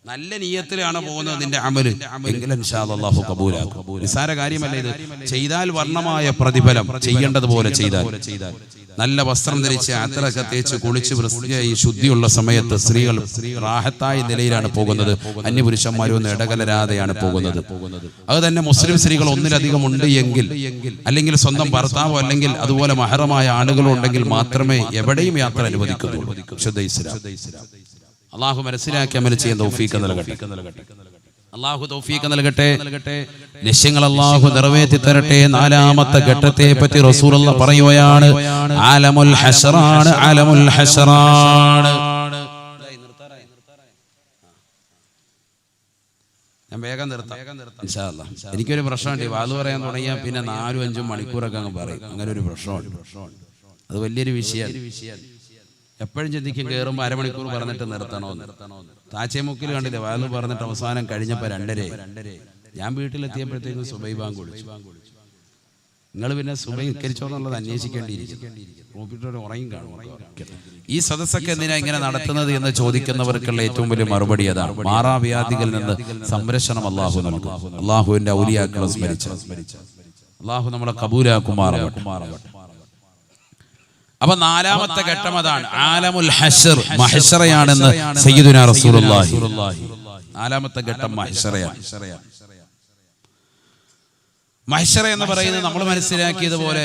നല്ല നിയ്യത്തിലാണ് പോകുന്നത് നിന്റെ അമല് എങ്കിലും ഇൻഷാ അല്ലാഹു കബൂലാക്കും. നിസ്സാര കാര്യമല്ല ഇത്. ചെയ്താൽ വർണ്ണമായ പ്രതിഫലം, ചെയ്യേണ്ടതുപോലെ ചെയ്താൽ. നല്ല വസ്ത്രം ധരിച്ച് അത്തറൊക്കെ തേച്ച് കുളിച്ച് വൃത്തിയായി ശുദ്ധിയുള്ള സമയത്ത് സ്ത്രീകൾ റാഹത്തായ നിലയിലാണ് പോകുന്നത്. അന്യപുരുഷന്മാരൊന്നും ഇടകലരാതെയാണ് പോകുന്നത്. അത് തന്നെ മുസ്ലിം സ്ത്രീകൾ ഒന്നിലധികം ഉണ്ട് എങ്കിൽ, അല്ലെങ്കിൽ സ്വന്തം ഭർത്താവോ അല്ലെങ്കിൽ അതുപോലെ മഹറമായ ആളുകളുണ്ടെങ്കിൽ മാത്രമേ എവിടെയും യാത്ര അനുവദിക്കുന്നുള്ളൂ. ശുദ്ധ ഇസ്ലാം. അള്ളാഹു മനസ്സിലാക്കി അമൽ ചെയ്യാൻ തൗഫീഖ് നൽകട്ടെ. അള്ളാഹു തൗഫീഖ് നൽകട്ടെ. ലക്ഷ്യങ്ങൾ അള്ളാഹു നിറവേറ്റി തരട്ടെ. 4ാമത്തെ ഘട്ടത്തെ പറ്റി റസൂലുള്ളാഹി പറയുകയാണ്, ആലമുൽ ഹശ്റാണ്, ആലമുൽ ഹശ്റാണ്. ഞാൻ വേഗം നിർത്താം ഇൻഷാ അല്ലാഹ്. എനിക്കൊരു പ്രശ്നമുണ്ട്, വാദ് പറയാൻ തുടങ്ങിയാൽ പിന്നെ 4-5 മണിക്കൂറൊക്കെ അങ്ങ് പറയും. അങ്ങനെ ഒരു പ്രശ്നമുണ്ട്. അത് വലിയൊരു വിഷയമാണ്. എപ്പോഴും ചിന്തിക്കും കയറുമ്പോൾ അരമണിക്കൂർ പറഞ്ഞിട്ട് നിർത്തണോന്ന്. താച്ചേമുക്കിൽ കണ്ടില്ലേ, വാല് പറഞ്ഞിട്ട് അവസാനം കഴിഞ്ഞപ്പോൾ 2:30. ഞാൻ വീട്ടിലെത്തിയപ്പോഴത്തേക്കും സുബൈ ബാങ്ക് വിളിച്ചു. നിങ്ങൾ പിന്നെ സുബൈ നിസ്കരിച്ചോന്നുള്ളത് അന്വേഷിക്കേണ്ടിയിരിക്കും. ഉറയും കാണും. ഈ സദസ്സൊക്കെ എന്തിനാ ഇങ്ങനെ നടത്തുന്നത് എന്ന് ചോദിക്കുന്നവർക്കുള്ള ഏറ്റവും വലിയ മറുപടി അതാണ്. മാറാവ്യാധികളിൽ നിന്ന് സംരക്ഷണം അള്ളാഹു നമുക്ക്, അള്ളാഹുവിന്റെ ഔലിയാക്കളെ സ്മരിച്ച് അള്ളാഹു നമ്മളെ കബൂലാക്കുമാറാവട്ടെ. അപ്പൊ 4ാമത്തെ ഘട്ടം അതാണ്, ആലമുൽ ഹശ്ർ, മഹ്ശറയാണെന്ന് സയ്യിദുനാ റസൂലുള്ളാഹി. 4ാമത്തെ ഘട്ടം മഹ്ശറയാണ്. മഹ്ശറ എന്ന് പറയുന്നത് നമ്മൾ മനസ്സിലാക്കിയതുപോലെ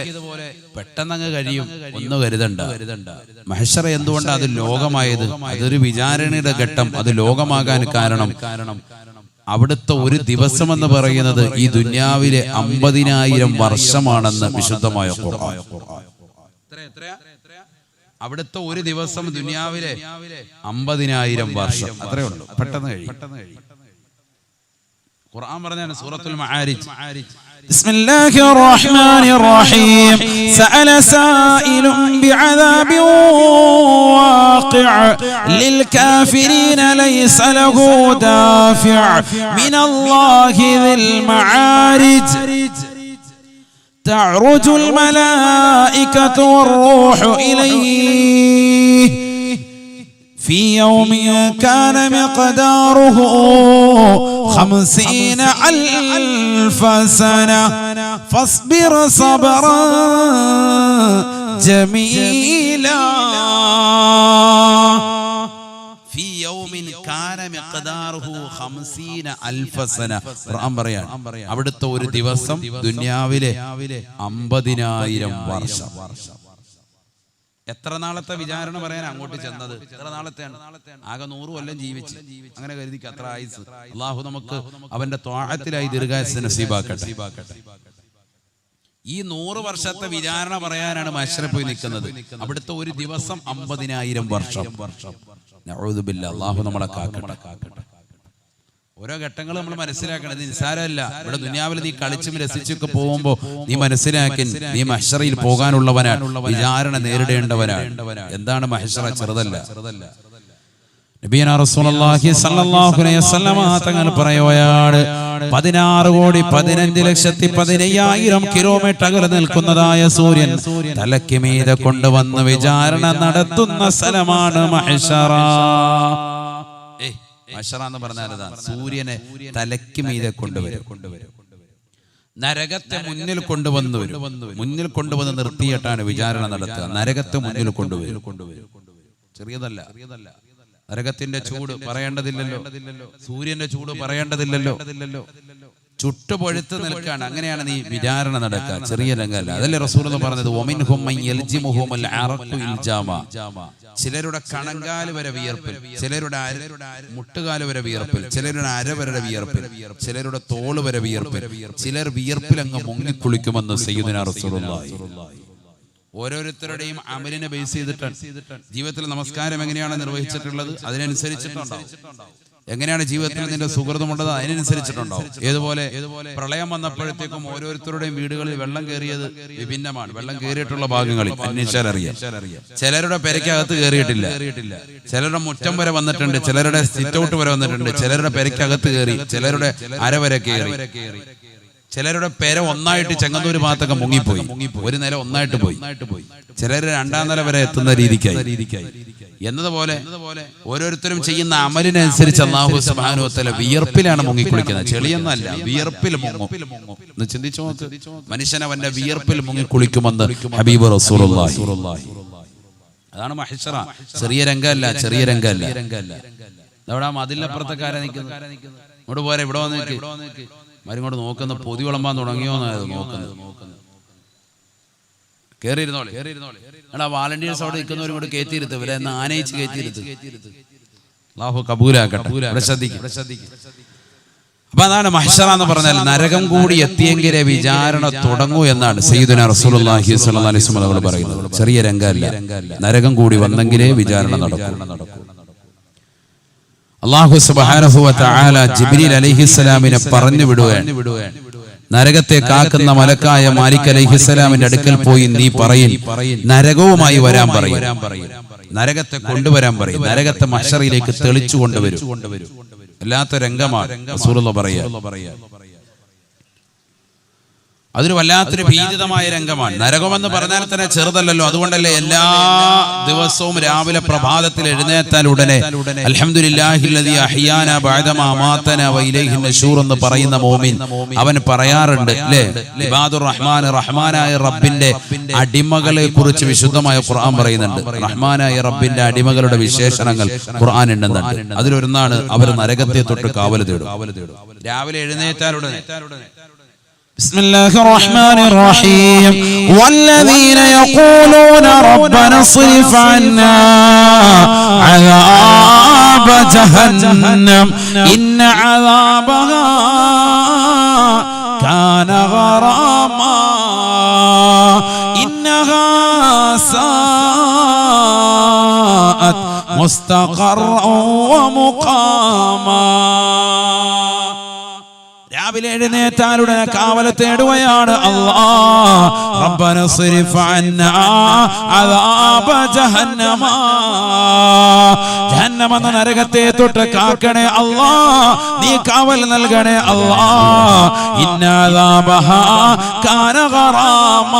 പെട്ടെന്നങ്ങ് കഴിയും ഒന്ന് കരുതണ്ട. മഹ്ശറ എന്തുകൊണ്ടാണ് അത് ലോകമായത്? അതൊരു വിചാരണയുടെ ഘട്ടം. അത് ലോകമാകാൻ കാരണം അവിടുത്തെ ഒരു ദിവസം എന്ന് പറയുന്നത് ഈ ദുനിയാവിലെ 50,000 വർഷമാണെന്ന് വിശുദ്ധമായ ഖുർആൻ. അവിടുത്തെ ഒരു ദിവസം ദുനിയാവിലെ 50,000 വർഷം, അത്രേ ഉള്ളൂ. പെട്ടെന്ന് കഴിയും. ഖുർആൻ പറഞ്ഞാണ് സൂറത്തുൽ മആരിജ്, ബിസ്മില്ലാഹിർ റഹ്മാനിർ റഹീം, സഅല സായിലുൻ ബിഅദാബിൻ വാഖിഅ ലിൽ കാഫിരീന ലൈസ ലഹു ദാഫിഅ മിനല്ലാഹി ദിൽ മആരിജ് تعرج الملائكة والروح إليه في يوم كان مقداره 50,000 سنة فاصبر صبرا جميلا في يوم كان مقداره 50,000 سنة. ഖുർആൻ പറയാണ് അവിടുത്തെ ഒരു ദിവസം ദുനിയാവിലെ 50,000 വർഷം. എത്ര നാളത്തെ വിചാരണ പറയാൻ അങ്ങോട്ട് ചെന്നത്? എത്ര നാളത്തെയാണ്? ആകെ 100 കൊല്ലം ജീവിച്ച്, അങ്ങനെ കരുതി അത്ര ആയുസ്. അള്ളാഹു നമുക്ക് അവന്റെ ത്വാഅത്തിലായി ദീർഘായുസ്സ് നസീബാക്കട്ടെ. ഈ 100 വർഷത്തെ വിചാരണ പറയാനാണ് മഹ്ശറിൽ പോയി നിൽക്കുന്നത്. അവിടുത്തെ ഒരു ദിവസം 50,000 വർഷം. നഊദു ബില്ലാഹ്, അല്ലാഹു നമ്മളെ കാക്കട്ടെ. ഓരോ ഘട്ടങ്ങൾ നമ്മൾ മനസ്സിലാക്കണം. ഇത് നിസ്സാരമല്ല. ഇവിടെ ദുനിയാവിൽ നീ കളിച്ചും രസിച്ചൊക്കെ പോകുമ്പോ നീ മനസ്സിലാക്കി നീ മഹ്ശറിൽ പോകാനുള്ളവനാണ്, വിചാരണ നേരിടേണ്ടവനാണ്. എന്താണ് മഹ്ശറ? ചെറുതല്ല. നബിയനാ റസൂലുള്ളാഹി സ്വല്ലല്ലാഹു അലൈഹി വസല്ലമ തങ്ങൾ പറയുകയാണ്, 16,15,15,000 കിലോമീറ്റർ അകലെ നിൽക്കുന്നതായ സൂര്യൻ തലയ്ക്ക് മീതെ കൊണ്ടുവന്ന് വിചാരണ നടത്തുന്ന സ്ഥലമാണ് മഹ്ശറ. മഹ്ശറ എന്ന് പറഞ്ഞാൽ സൂര്യനെ തലയ്ക്ക് മീതെ കൊണ്ടുവരും. നരകത്തെ മുന്നിൽ കൊണ്ടുവന്ന് നിർത്തിയിട്ടാണ് വിചാരണ നടത്തുക. നരകത്തെ മുന്നിൽ കൊണ്ടുവരും. ചെറിയതല്ല. നരകത്തിന്റെ ചൂട് പറയേണ്ടതില്ലല്ലോ, സൂര്യന്റെ ചൂട് പറയേണ്ടതില്ലല്ലോ. ചുട്ടുപൊഴുത്ത് നിൽക്കാണ്. അങ്ങനെയാണ് നീ വിചാരണ നടക്കുക. ചെറിയ രംഗമല്ല. അതല്ലേ റസൂലുള്ളാഹി പറഞ്ഞത്, വമിൻഹും മൻ യൽജിമുഹുൽ അറഖു ഇൽജാമ. ചിലരുടെ കണങ്കാല് വരെ വിയർപ്പിൽ, ചിലരുടെ മുട്ടുകാല് വരെ വിയർപ്പിൽ, ചിലരുടെ അര വരെ വിയർപ്പിൽ, ചിലരുടെ തോള് വരെ വിയർപ്പിൽ, ചിലർ വിയർപ്പിൽ അങ്ങ് മുങ്ങിക്കുളിക്കുമെന്ന് സയ്യിദുനാ റസൂലുള്ളാഹി. ഓരോരുത്തരുടെയും അമലിനെ ബേസ് ചെയ്തിട്ടാണ് ജീവിതത്തിൽ നമസ്കാരം എങ്ങനെയാണ് നിർവഹിച്ചിട്ടുള്ളത് അതിനനുസരിച്ചിട്ടുണ്ടാവും. എങ്ങനെയാണ് ജീവിതത്തിൽ നിന്റെ സുഹൃതമുള്ളത് അതിനനുസരിച്ചിട്ടുണ്ടാവും. ഏതുപോലെ പ്രളയം വന്നപ്പോഴത്തേക്കും ഓരോരുത്തരുടെയും വീടുകളിൽ വെള്ളം കയറിയത് വിഭിന്നമാണ്. വെള്ളം കയറിയിട്ടുള്ള ഭാഗങ്ങളിൽ അന്വേഷിച്ചാൽ അറിയാം. ചിലരുടെ പെരയ്ക്കകത്ത് കയറിയിട്ടില്ല, ചിലരുടെ മുറ്റം വരെ വന്നിട്ടുണ്ട്, ചിലരുടെ സിറ്റ് ഔട്ട് വരെ വന്നിട്ടുണ്ട്, ചിലരുടെ പെരയ്ക്കകത്ത് കയറി, ചിലരുടെ അര വരെ കയറി, ചിലരുടെ പെര ഒന്നായിട്ട് ചെങ്ങന്നൂർ ഭാഗത്തൊക്കെ മുങ്ങിപ്പോയി, ഒരു നില ഒന്നായിട്ട് പോയി, ചിലർ 2ാം നില വരെ എത്തുന്ന രീതിക്കായി. എന്നതുപോലെ ഓരോരുത്തരും ചെയ്യുന്ന അമലിനനുസരിച്ച് അല്ലാഹു സുബ്ഹാനഹു വ തആല വിയർപ്പിലാണ് മുങ്ങിക്കുളിക്കുന്നത്. ചെളിയൊന്നല്ല, വിയർപ്പിൽ മുങ്ങും. ചിന്തിച്ചു നോക്ക്, മനുഷ്യൻ അവന്റെ വിയർപ്പിൽ മുങ്ങിക്കുളിക്കുമെന്ന് ഹബീബ് റസൂലുള്ളാഹി. അതാണ് മഹ്ശറ. ചെറിയ രംഗമല്ല. അവിടെ മതിലപ്പുറത്തൊക്കെ നിൽക്കുന്നത്. ഇങ്ങോട്ട് പോരെ, ഇവിടെ വന്ന് നിൽക്ക്. മരിങ്ങോട്ട് നോക്കുന്ന പൊതി വിളമ്പാൻ തുടങ്ങിയോന്നായത് നോക്കുന്നത്. കേറിയിരുന്നോളെ. എടാ വാളണ്ടിയേഴ്സ് അവിടെ നിൽക്കുന്നവരും കൂടെ കയറ്റിയിരുത്ത്, ഇവരെ ആനയിച്ച് കയറ്റിയിരുത്ത്. അല്ലാഹു കബൂലാക്കട്ടെ. ശ്രദ്ധിക്കും. അപ്പൊ അതാണ് മഹ്ശറ എന്ന് പറഞ്ഞാൽ നരകം കൂടി എത്തിയെങ്കിലേ വിചാരണ തുടങ്ങൂ എന്നാണ് സയ്യിദുനാ റസൂലുള്ളാഹി സ്വല്ലല്ലാഹു അലൈഹി വസല്ലം പറയുന്നത്. ചെറിയ രംഗമല്ല. നരകം കൂടി വന്നെങ്കിലേ വിചാരണ നടക്കൂ. അല്ലാഹു സുബ്ഹാനഹു വ തആല ജിബ്രീൽ അലൈഹിസ്സലാമിനെ പറഞ്ഞു വിടുകയാണ്. നരകത്തെ കാക്കുന്ന മലക്കായ മാലിക് അലൈഹിസ്സലാമിന്റെ അടുക്കൽ പോയി നീ പറയും, നരകവുമായി വരാൻ പറയും, നരകത്തെ കൊണ്ടുവരാൻ പറയും, നരകത്തെ മഹ്ശറിലേക്ക് തെളിച്ചു കൊണ്ടുവരും. അല്ലാത്ത രംഗമാണ് റസൂലുള്ളാഹി പറയാ. അതൊരു വല്ലാത്തൊരു ഭീതിതമായ രംഗമാണ്. നരകമെന്ന് പറഞ്ഞാൽ തന്നെ ചെറുതല്ലല്ലോ. അതുകൊണ്ടല്ലേ എല്ലാ ദിവസവും രാവിലെ പ്രഭാതത്തിൽ എഴുന്നേറ്റാൽ ഉടനെ അൽഹംദുലില്ലാഹില്ലദീ അഹ്യാനാ ബഅദമാ അമാതനാ വ ഇലൈഹി നശൂർ എന്ന് പറയുന്ന മോമിൻ അവൻ പറയാറുണ്ട് അല്ലേ? ഇബാദുർ റഹ്മാൻ, റഹ്മാനായ റബ്ബിന്റെ അടിമകളെ കുറിച്ച് വിശുദ്ധമായ ഖുർആൻ പറയുന്നുണ്ട്. റഹ്മാനായ റബ്ബിന്റെ അടിമകളുടെ വിശേഷണങ്ങൾ ഖുർആൻ എണ്ണുന്നുണ്ട്. അതിലൊന്നാണ് അവർ നരകത്തെ തൊട്ട് കാവൽ തേടും. രാവിലെ എഴുന്നേറ്റാൽ ഉടനെ بسم الله الرحمن الرحيم والذين يقولون ربنا اصرف عنا عذاب جهنم إن عذابها كان غراما إنها ساءت مستقرا ومقاما. രാവിലെ എഴുന്നേറ്റാലുടനെ കാവൽ തേടുകയാണ്. അല്ലാഹ് റബ്ബന സ്രിഫ് അന്നാ അദാബ ജഹന്നമ, ജഹന്നമ എന്ന നരകത്തെ തൊട്ട് കാക്കണേ അല്ലാഹ്, നീ കാവൽ നൽകണേ അല്ലാഹ്. ഇന്ന അദാബഹാ കാന ഗറാമ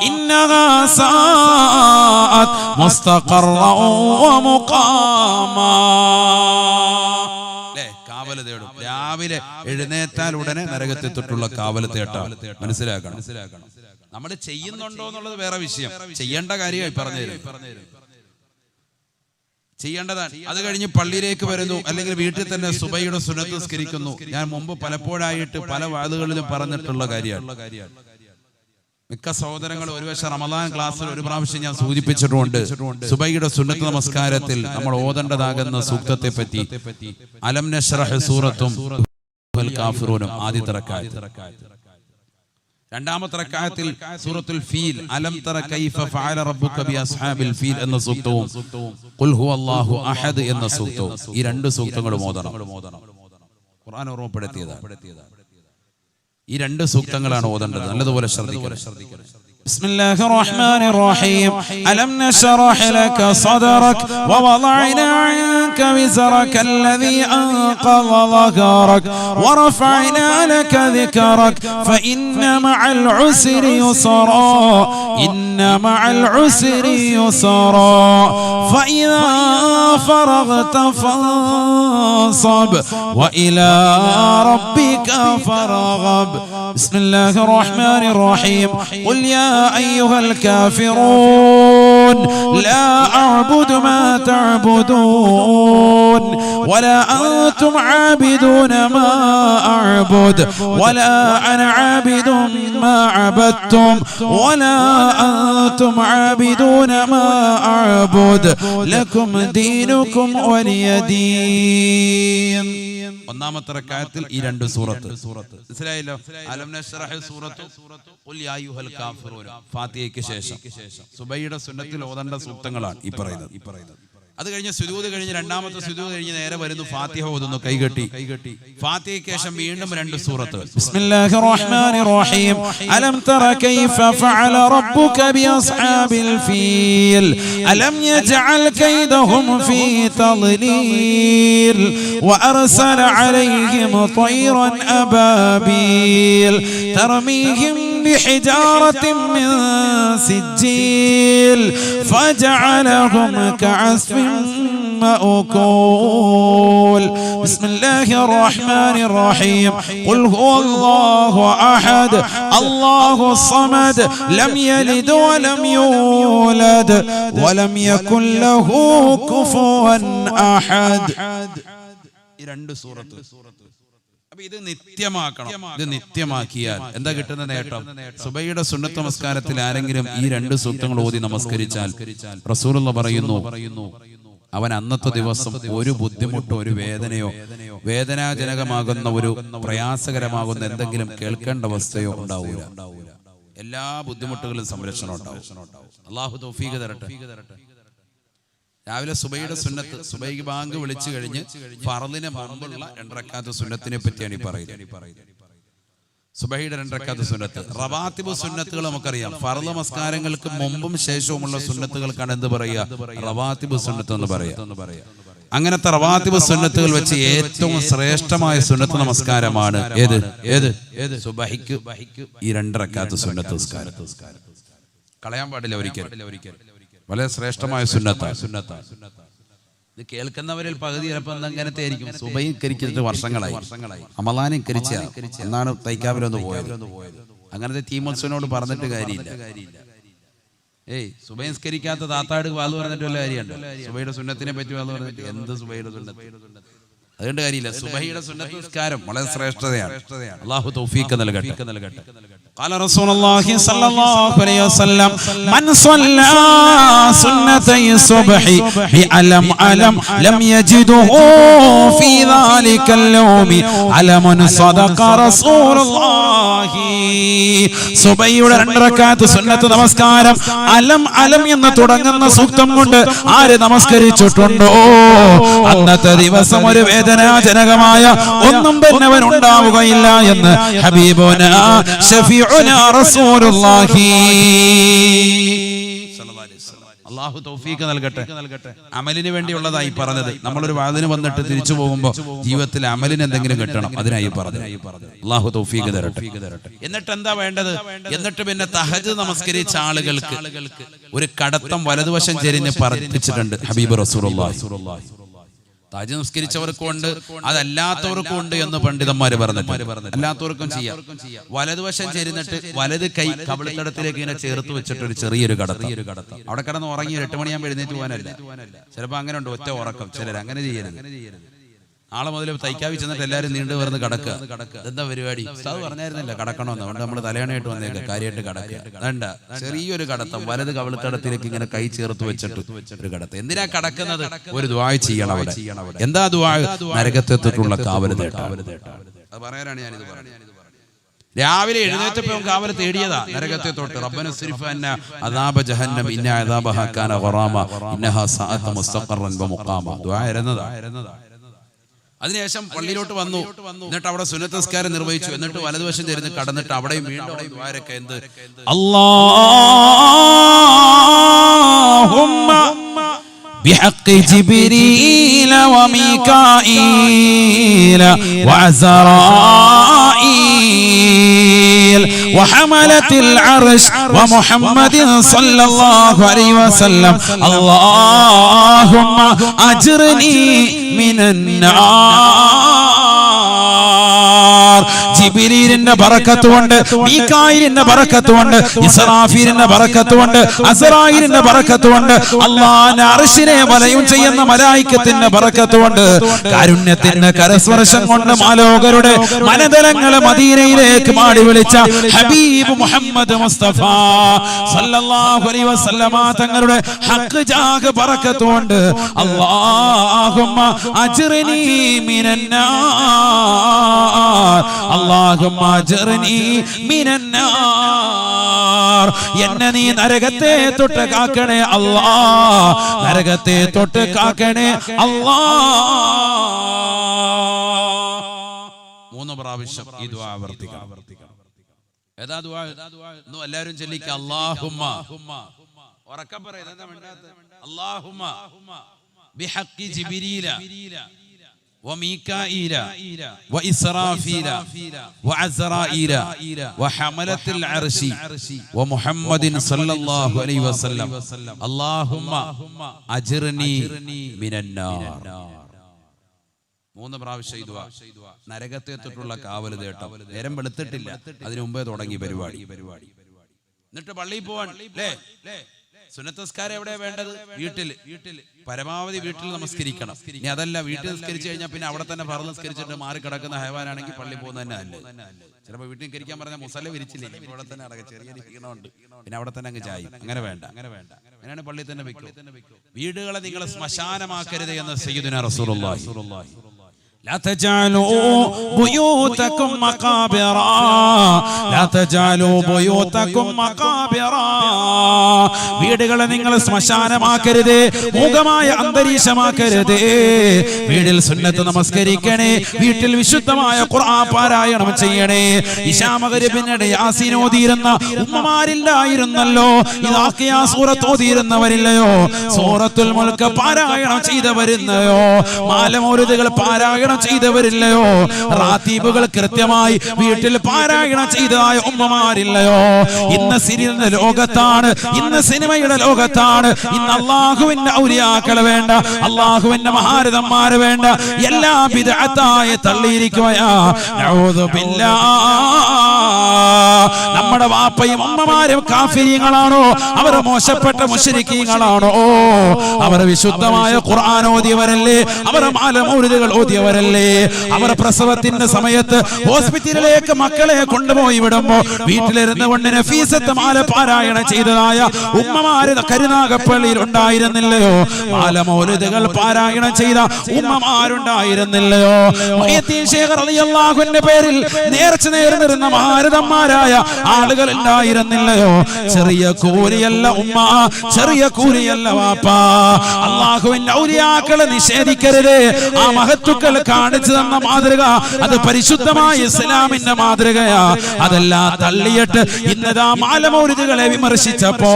ഇന്നഹാ സാഅത് മുസ്തഖറൻ വമുഖാമ. രാവിലെ എഴുന്നേറ്റാൽ ഉടനെ നരകത്തെ തൊട്ടുള്ള കാവൽ തേട്ടാ. മനസ്സിലാക്കണം. നമ്മൾ ചെയ്യുന്നുണ്ടോ എന്നുള്ളത് വേറെ വിഷയം. ചെയ്യേണ്ട കാര്യമായി പറഞ്ഞു തരും, ചെയ്യേണ്ടതാണ്. അത് കഴിഞ്ഞ് പള്ളിയിലേക്ക് വരുന്നു, അല്ലെങ്കിൽ വീട്ടിൽ തന്നെ സുബഹിയുടെ സുന്നത്ത് നിസ്കരിക്കുന്നു. ഞാൻ മുമ്പ് പലപ്പോഴായിട്ട് പല വാദുകളിലും പറഞ്ഞിട്ടുള്ള കാര്യമാണ്. മിക്ക സഹോദരങ്ങൾ ഒരുപക്ഷെ റമദാൻ ക്ലാസ്സിൽ ഒരു പ്രാവശ്യം ഞാൻ സൂചിപ്പിച്ചിട്ടുണ്ട്. സുബഹിയുടെ സുന്നത്ത് നമസ്കാരത്തിൽ നമ്മൾ ഓതേണ്ടതാകുന്ന സൂക്തത്തെ പറ്റി അലം നശ്റഹ് സൂറത്തും കാഫിറൂനും ആദ്യത്തെ റക്അത്ത്. രണ്ടാമത്തെ റക്അത്തിൽ സൂറത്തുൽ ഫീൽ അലം തറ കൈഫ ഫഅല റബ്ബുക ബി അസ്ഹാബിൽ ഫീൽ എന്ന സൂക്തവും ഖുൽ ഹുവല്ലാഹു അഹദ് എന്ന സൂക്തവും ഈ രണ്ട് സൂക്തങ്ങളും ഓതണം. ഖുർആൻ ഓർമ്മപ്പെടുത്തിയതാണ്. ഈ രണ്ട് സൂക്തങ്ങളാണ് ഓതേണ്ടത്. നല്ലതുപോലെ ശ്രദ്ധിക്കണം. بسم الله الرحمن الرحيم ألم نشرح لك صدرك ووضعنا عنك وزرك الذي أنقض ظهرك ورفعنا لك ذكرك فإن مع العسر يسرا إن مع العسر يسرا فإذا فرغت فانصب وإلى ربك فارغب بسم الله الرحمن الرحيم قل يا أيها الكافرون لا أعبد ما تعبدون ولا أنتم عابدون ما أعبد ولا أنا عابد ما عبدتم ولا أنتم عابدون ما أعبد لكم دينكم ولي دين. ഒന്നാമത്തെ റക്അത്തിൽ ഈ രണ്ട് സൂറത്ത് മനസ്സിലായല്ലോ. അലം നശ്റഹ് സൂറത്തു ഖുൽ യാ അയ്യുഹൽ കാഫിറൂൻ ഫാത്തിഹയ്ക്ക് ശേഷം സുബൈയുടെ സുന്നത്തിൽ ഓതേണ്ട സൂക്തങ്ങളാണ് ഈ പറയുന്നത്. അത് കഴിഞ്ഞ് സുജൂദ് കഴിഞ്ഞ് രണ്ടാമത്തെ സുജൂദ് കഴിഞ്ഞ് നേരെ വരുന്നു ഫാത്തിഹ ഓതുന്നു കൈകെട്ടി. ഫാത്തിഹയ്ക്ക് ശേഷം വീണ്ടും രണ്ട് സൂറത്ത്. ബിസ്മില്ലാഹിർ റഹ്മാനിർ റഹീം അലം തറ കൈഫ ഫഅല റബ്ബുക ബിഅസ്ഹാബിൽ ഫീൽ അലം യജ്അൽ കൈദഹും ഫീ തദ്ലീൽ വഅർസല അലൈഹിം طيرا അബാബീൽ തർമീഹിം بحجارة من سجيل فجعلهم كعصف مأكول بسم الله الرحمن الرحيم قل هو الله أحد الله الصمد لم يلد ولم يولد ولم يكن له كفوا أحد. ഈ രണ്ട് സൂറത്ത് ഇത് നിത്യമാക്കണം. ഇത് നിത്യമാക്കിയാൽ എന്താ കിട്ടുന്ന നേട്ടം? സുബൈയുടെ സുന്നത്ത് നമസ്കാരത്തിൽ ആരെങ്കിലും ഈ രണ്ട് സൂക്തങ്ങൾ ഓതി നമസ്കരിച്ചാൽ റസൂലുള്ളാഹി പറയുന്നു അവൻ അന്നത്തെ ദിവസം ഒരു ബുദ്ധിമുട്ടോ ഒരു വേദനയോ വേദനാജനകമാകുന്ന ഒരു പ്രയാസകരമാകുന്ന എന്തെങ്കിലും കേൾക്കേണ്ട അവസ്ഥയോ ഉണ്ടാവൂല. എല്ലാ ബുദ്ധിമുട്ടുകളും സംരക്ഷണം ഉണ്ടാവും. അല്ലാഹു തൗഫീഖ് തരട്ടെ. രാവിലെ സുബൈയുടെ സുന്നത്ത് സുബൈക്ക് ബാങ്ക് വിളിച്ചു കഴിഞ്ഞ് ഫർളിന് മുമ്പുള്ള 2 റക്അത്ത് സുന്നത്തിനെ പറ്റിയാണ് ഈ പറയുന്നത്. സുബൈയുടെ 2 റക്അത്ത് സുന്നത്ത്. റവാത്തിബ് സുന്നത്തുകൾ നമുക്കറിയാം. ഫർള് നമസ്കാരങ്ങൾക്ക് മുമ്പും ശേഷവുമുള്ള സുന്നത്തുകൾക്കാണ് എന്ത് പറയുക? റവാത്തിബ് സുന്നത്ത് എന്ന് പറയുക. അങ്ങനത്തെ റവാത്തിബ് സുന്നത്തുകൾ വെച്ച് ഏറ്റവും ശ്രേഷ്ഠമായ സുന്നത്ത് നമസ്കാരമാണ് ഏത് സുബഹിക്ക് ഈ 2 റക്അത്ത് സുന്നത്ത് നമസ്കാരം. കളയാൻ പാടില്ല ഒരിക്കലും. വളരെ ശ്രേഷ്ഠമായ സുന്നത്താണ്. ഇത് കേൾക്കുന്നവരിൽ പകുതി ചിലപ്പോൾ അങ്ങനത്തെ ആയിരിക്കും. സുബഹി കരിച്ചിട്ട് വർഷങ്ങളായി, റമളാനിൽ കരിച്ച എന്നാണ് തൈക്കാവിലൊന്ന് പോയത്. അങ്ങനത്തെ തീമത്സനോട് പറഞ്ഞിട്ട് കാര്യമില്ല. സുബഹി നിസ്കരിക്കാത്ത താത്താട് വാല് പറഞ്ഞിട്ട് വല്ല കാര്യമുണ്ടോ? സുബഹിയുടെ സുന്നത്തിനെ പറ്റി വാല് പറഞ്ഞിട്ട് എന്ത് സുബഹിയുടെ സുന്നത്ത്? അതുകൊണ്ട് കാര്യമില്ല. സുബഹിയുടെ സുന്നത്ത് നിസ്കാരം വളരെ ശ്രേഷ്ഠതയാണ്. അല്ലാഹു തൗഫീഖ് നൽകട്ടെ. قال رسول الله صلى الله عليه وسلم من صلى سنتي الصبح بألم ألم لم يجده في ذلك اليوم ألم صدق رسول الله. സുബൈയുടെ 2 റക്അത്ത് സുന്നത്ത് നമസ്കാരം അലം അലം എന്ന് തുടങ്ങുന്ന സൂക്തം കൊണ്ട് ആര് നമസ്കരിച്ചിട്ടുണ്ടോ അന്നത്തെ ദിവസം ഒരു വേദനാജനകമായ ഒന്നും തന്നെ അവൻ ഉണ്ടാവുകയില്ല എന്ന് ഹബീബുനാ ഷഫീഉനാ റസൂലുള്ളാഹി അല്ലാഹു തൗഫീഖ് നൽകട്ടെ. അമലിന് വേണ്ടിയുള്ളതായി പറഞ്ഞത്. നമ്മളൊരു വാദിന് വന്നിട്ട് തിരിച്ചു പോകുമ്പോൾ ജീവിതത്തിൽ അമലിന് എന്തെങ്കിലും കിട്ടണം, അതിനായി പറഞ്ഞു. അല്ലാഹു തൗഫീഖ് തരട്ടെ. എന്നിട്ട് എന്താ വേണ്ടത്? എന്നിട്ട് പിന്നെ തഹജ്ജുദ് നമസ്കരിച്ച ആളുകൾക്ക് ഒരു കടത്തം വലതുവശം ചെരിഞ്ഞ് പറപ്പിച്ചിട്ടുണ്ട് ഹബീബ് റസൂലുള്ളാഹി. തഹജ്ജുദ് നമസ്കരിച്ചവർക്കും ഉണ്ട്, അതല്ലാത്തവർക്കും ഉണ്ട് എന്ന് പണ്ഡിതന്മാര് പറഞ്ഞിട്ട്. അല്ലാത്തവർക്കും ചെയ്യാം. വലതുവശം ചെരിഞ്ഞിട്ട് വലത് കൈ കവിളിത്തടത്തിലേക്ക് ഇങ്ങനെ ചേർത്ത് വെച്ചിട്ട് ഒരു ചെറിയൊരു കടത്തം. അവിടെ കിടന്ന് ഉറങ്ങി 8 മണിയാകുമ്പോൾ എഴുന്നേറ്റ് പോകാനല്ല. ചിലപ്പോൾ അങ്ങനെ ഉണ്ട്, ഒറ്റ ഉറക്കം. ചിലർ അങ്ങനെ ചെയ്യരുത്. നാളെ മുതൽ തൈക്കാവി ചെന്നിട്ട് എല്ലാവരും നീണ്ടു വരുന്ന കടക്കുക. എന്താ പരിപാടി? ഉസ്താദ് പറഞ്ഞായിരുന്നില്ല കടക്കണമെന്ന്. അതുകൊണ്ട് നമ്മൾ തലയണയായിട്ട് വന്നേക്കുക, കാര്യമായിട്ട് കടക്കുക. വേണ്ട, ചെറിയൊരു കടത്തം വലത് കവിളിത്തടത്തിലേക്ക് ഇങ്ങനെ കൈ ചേർത്ത് വെച്ചിട്ട് ഒരു കടത്തം. എന്തിനാ കടക്കുന്നത്? ഒരു ദുആ ചെയ്യണം അവിടെ. എന്താ ദുആ? നരകത്തെത്തിട്ടുള്ള കാവല് തേട്ട. അത് പറയാനാണ് ഞാനിത് പറയുന്നത്. രാവിലെ എഴുന്നേറ്റപ്പോൾ കാവൽ തേടിയതാ നരകത്തെ തൊട്ട്. റബ്ബന സ്രിഫ് അന്നാ അദാബ ജഹന്നം ഇന്ന അദാബഹാ കാന ഗറാമ ഇന്നഹാ സഅത് മുസ്തഖറൻ വമുഖാമ. ദുആ ഇരുന്നതാ. അതിനുശേഷം പള്ളിയിലോട്ട് വന്നു. എന്നിട്ട് അവിടെ സുന്നത്ത് നിസ്കാരം നിർവഹിച്ചു. എന്നിട്ട് വലതുവശം തിരിഞ്ഞ് കടന്നിട്ട് അവിടെയും വീണ്ടും ദ്വാരക്കെ എന്ത് അല്ലാഹുമ്മ بحق جبريل وميكائيل وعزرائيل وحملة العرش ومحمد صلى الله عليه وسلم اللهم أجرني من النار. ജിബ്രീലിന്റെ ബറക്കത്ത് കൊണ്ട്, മീകായിലിന്റെ ബറക്കത്ത് കൊണ്ട്, ഇസ്രാഫീലിന്റെ ബറക്കത്ത് കൊണ്ട്, അസ്റായിലിന്റെ ബറക്കത്ത് കൊണ്ട്, അല്ലാഹുവിന്റെ അർശിനെ വലയം ചെയ്യുന്ന മലായികത്തിന്റെ ബറക്കത്ത് കൊണ്ട്, കാരുണ്യത്തിന്റെ കരസ്പർശം കൊണ്ട് മാലോകരുടെ മനതലങ്ങളെ മദീനയിലേക്ക് മാടി വിളിച്ച ഹബീബ് മുഹമ്മദ് മുസ്തഫ സല്ലല്ലാഹു അലൈഹി വസല്ലമ തങ്ങളുടെ ഹഖ് ജാഗ് ബറക്കത്ത് കൊണ്ട് അല്ലാഹുമ്മ അജ്റിനി മിനന്നാർ അല്ലാഹുമ്മ അജ്റിനി മിനന്നാർ. എന്നെ നീ നരകത്തെ തൊട്ട് കാക്കണേ അല്ലാഹ്, നരകത്തെ തൊട്ട് കാക്കണേ അല്ലാഹ്. 3 പ്രാവശ്യം ഈ ദുആ ആവർത്തിക്കണം. ഏതാ ദുആ? ഇന്ന് എല്ലാവരും ചൊല്ലിക്കുക അല്ലാഹുമ്മ. ഉറക്കെ പറ. ഇതെന്താ മിണ്ടാത്തെ? അല്ലാഹുമ്മ ബിഹഖി ജിബ്രീല وميكائيل وإسرافيل وعزرائيل وحملة العرش ومحمد صلى الله عليه وسلم اللهم أجرني من النار. 3 പ്രാവശ്യം ഈ ദുആ. നരകത്തെ തൊട്ടുള്ള കാവൽ തേട്ടം. നേരം വെളുത്തിട്ടില്ല, അതിനു മുമ്പേ തുടങ്ങി പരിപാടി. എന്നിട്ട് പള്ളിയിൽ പോവാൻ അല്ലേ? സുന്നത്ത് നിസ്കാരം എവിടെ വേണ്ടത്? വീട്ടിൽ. പരമാവധി വീട്ടിൽ നമസ്കരിക്കണം. ഇനി അതല്ല, വീട്ടിൽ നിസ്കരിച്ചു കഴിഞ്ഞാൽ പിന്നെ അവിടെ തന്നെ ഫർദ് നിസ്കരിച്ചിട്ട് മാറി കിടക്കുന്ന ഹൈവാനാണെങ്കിൽ പള്ളി പോകുന്നത് തന്നെ അല്ലേ. ചിലപ്പോൾ വീട്ടിൽ നിസ്കരിക്കാൻ പറഞ്ഞാൽ മുസല്ല വിരിച്ചില്ലേ, ഇവിടെ തന്നെ അടക്കം ചെറിയ ക്ഷീണമുണ്ട്, പിന്നെ അവിടെ തന്നെ അങ്ങ് ചായും. അങ്ങനെ വേണ്ട. അങ്ങനെയാണ് പള്ളിയിൽ തന്നെ വെക്കും. വീടുകളെ നിങ്ങൾ ശ്മശാനമാക്കരുത് എന്ന് സയ്യിദുനാ റസൂലുള്ളാഹി. لا تجعلوا بيوتكم مقابرا لا تجعلوا بيوتكم مقابرا. വീടുകളെ നിങ്ങൾ ശ്മശാനമാക്കരുത്, മൂകമായ അന്തരീക്ഷമാക്കരുത്. വീട്ടിൽ സുന്നത്ത് നമസ്കരിക്കണേ, വീട്ടിൽ വിശുദ്ധമായ ഖുർആൻ പാരായണം ചെയ്യണേ. ഇശാ മഗ്രിബിനിടെ യാസീൻ ഓതിയിരുന്ന ഉമ്മമാരില്ലായിരുന്നല്ലോ, ഇദാഖിയ സൂറത്ത് ഓതിയിരുന്നവരില്ലയോ, സൂറത്തുൽ മുൽക്ക് പാരായണം ചെയ്തവരില്ലയോ, മാലമൗലിദുകൾ പാരായണം ചെയ്തവരില്ലയോ, റാത്തീബുകൾ കൃത്യമായി വീട്ടിൽ പാരായണം ചെയ്തതായ ഉമ്മമാരില്ലയോ. ഇന്ന് സീരിയലിന്റെ ലോകത്താണ്, ഇന്ന് സിനിമയുടെ ലോകത്താണ്. ഇന്ന് അല്ലാഹുവിന്റെ ഔലിയാക്കളെ വേണ്ട, അല്ലാഹുവിന്റെ മഹാരഥന്മാരെ വേണ്ട, എല്ലാം ബിദ്അത്തായി തള്ളിയിരിക്കുകയാ. നഊദു ബില്ലാഹ്. നമ്മുടെ വാപ്പയും അമ്മമാരും കാഫിരീങ്ങളാണോ? അവർ മോശപ്പെട്ട മുശ്രിക്കീങ്ങളാണോ? അവർ വിശുദ്ധമായ ഖുർആൻ ഓതിയവരല്ലേ? അവർ മാലമൗലിദുകൾ ഓതിയവരല്ലേ? അവർ പ്രസവത്തിന്റെ സമയത്ത് ഹോസ്പിറ്റലിലേക്ക് മക്കളെ കൊണ്ടുപോയി വിടുമ്പോ വീട്ടിലിരുന്ന് കൊണ്ട് നഫീസത്ത് മാല പാരായണം ചെയ്തതായ ഉമ്മമാര് കരുനാഗപ്പള്ളിയിൽ ഉണ്ടായിരുന്നില്ലയോ? മാലമൗലിദുകൾ പാരായണം ചെയ്ത ഉമ്മമാരുണ്ടായിരുന്നില്ലയോ? മുഹ്യിദ്ദീൻ ശൈഖ് റളിയല്ലാഹു അൻഹുവിന്റെ പേരിൽ നേർച്ച നേർന്നിരുന്ന മഹാരഥന്മാരായ ആളുകൾ ഉണ്ടായിരുന്നില്ലയോ? ചെറിയ കൂലിയല്ല ഉമ്മ, ചെറിയ കൂലിയല്ല വാപ്പ. അല്ലാഹുവിന്റെ ഔലിയാക്കളെ നിഷേധിക്കരുത്. ആ മഹത്തുക്കൾ കാണിച്ചു തന്ന മാതൃക അത് പരിശുദ്ധമായ ഇസ്ലാമിന്റെ മാതൃകയാ. അതെല്ലാം തള്ളിയിട്ട് ഇന്നതാ മാലമൗലിദുകളെ വിമർശിച്ചപ്പോ,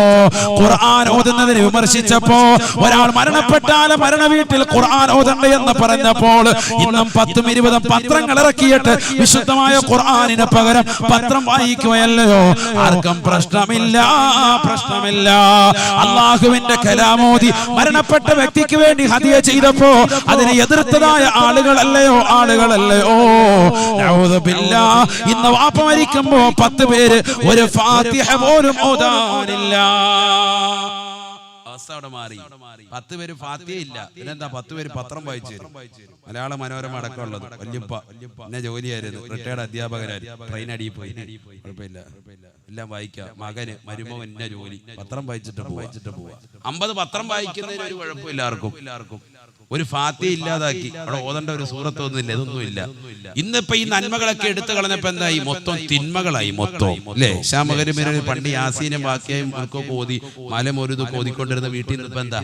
ഖുർആൻ ഓതുന്നതിനെ വിമർശിച്ചപ്പോ, ഒരാൾ മരണപ്പെട്ടാൽ മരണ വീട്ടിൽ ഖുർആൻ ഓതണ്ട എന്ന് പറഞ്ഞപ്പോൾ ഇന്നും 10ഉം 20ഉം പത്രങ്ങൾ ഇറക്കിയിട്ട് വിശുദ്ധമായ ഖുർആനിന് പകരം പത്രം വായിക്കുകയല്ലയോ? ആർക്കും പ്രശ്നമില്ല. അല്ലാഹുവിന്റെ കലാമോദി മരണപ്പെട്ട വ്യക്തിക്ക് വേണ്ടി ഹദിയ ചെയ്തപ്പോ അതിനെ എതിർത്തതായ ആളുകളല്ലയോ? നഊദു ബില്ലാഹ്. ഇന്ന് വാപ്പ മരിക്കുമ്പോ 10 പേര് ഒരു ഫാത്തിഹ പോലും ഓതാനില്ല. അവസ്ഥ അവിടെ മാറി. 10 പേര് ഫാത്തിഹ ഇല്ല, പിന്നെന്താ 10 പേര് പത്രം വായിച്ചു തരും. മലയാള മനോരമ അടക്കമുള്ളത്. വല്യപ്പ എന്നെ ജോലിയായിരുന്നു, റിട്ടയർഡ് അധ്യാപകരായിരുന്നു, ട്രെയിൻ അടിയിൽ പോയി. കുഴപ്പമില്ല, എല്ലാം വായിക്കാം. മകന് മരുമകൻ എന്നെ ജോലി, പത്രം വായിച്ചിട്ട് പോവാ. 50 പത്രം വായിക്കുന്നതിന് ഒരു കുഴപ്പമില്ല ആർക്കും. ഒരു ഫാത്തിഹ ഇല്ലാതാക്കി. അവിടെ ഓതേണ്ട ഒരു സൂറത്ത് ഒന്നുമില്ല, ഇതൊന്നുമില്ല. ഇന്നിപ്പോ ഈ നന്മകളൊക്കെ എടുത്തു കളഞ്ഞപ്പോ എന്തായി? മൊത്തം തിന്മകളായി മൊത്തം, അല്ലേ? ഷാമകരിമേര പണ്ട് യാസീനും ബാക്കിയായും ഒക്കെ ഓതി മലമൊരുതൊക്കെ ഓതിക്കൊണ്ടിരുന്ന വീട്ടിൽ നിന്ന് ഇപ്പൊ എന്താ?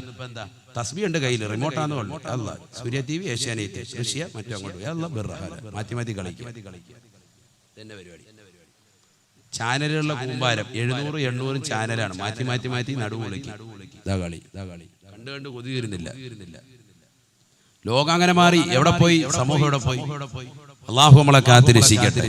തസ്ബീഹ് ഉണ്ട് കയ്യിൽ, റിമോട്ടാന്ന് പറഞ്ഞു. അല്ല, സൂര്യ TV, ഏഷ്യാനെറ്റ്, റഷ്യ, മറ്റോ അങ്ങോട്ട് മാറ്റി മാറ്റി കളിക്കും. തന്നെ പരിപാടി. ചാനലുകളുടെ കൂമ്പാരം 700-800 ചാനലാണ്. മാറ്റി മാറ്റി മാറ്റി നടുവ് വിളിക്കും. ഇതാ കളി കണ്ടു കണ്ട് കൊതി തീരുന്നില്ല. ലോകം അങ്ങനെ മാറി. എവിടെ പോയി? സമൂഹം എവിടെ പോയി? അള്ളാഹു നമ്മളെ കാത്തിരക്ഷിക്കട്ടെ.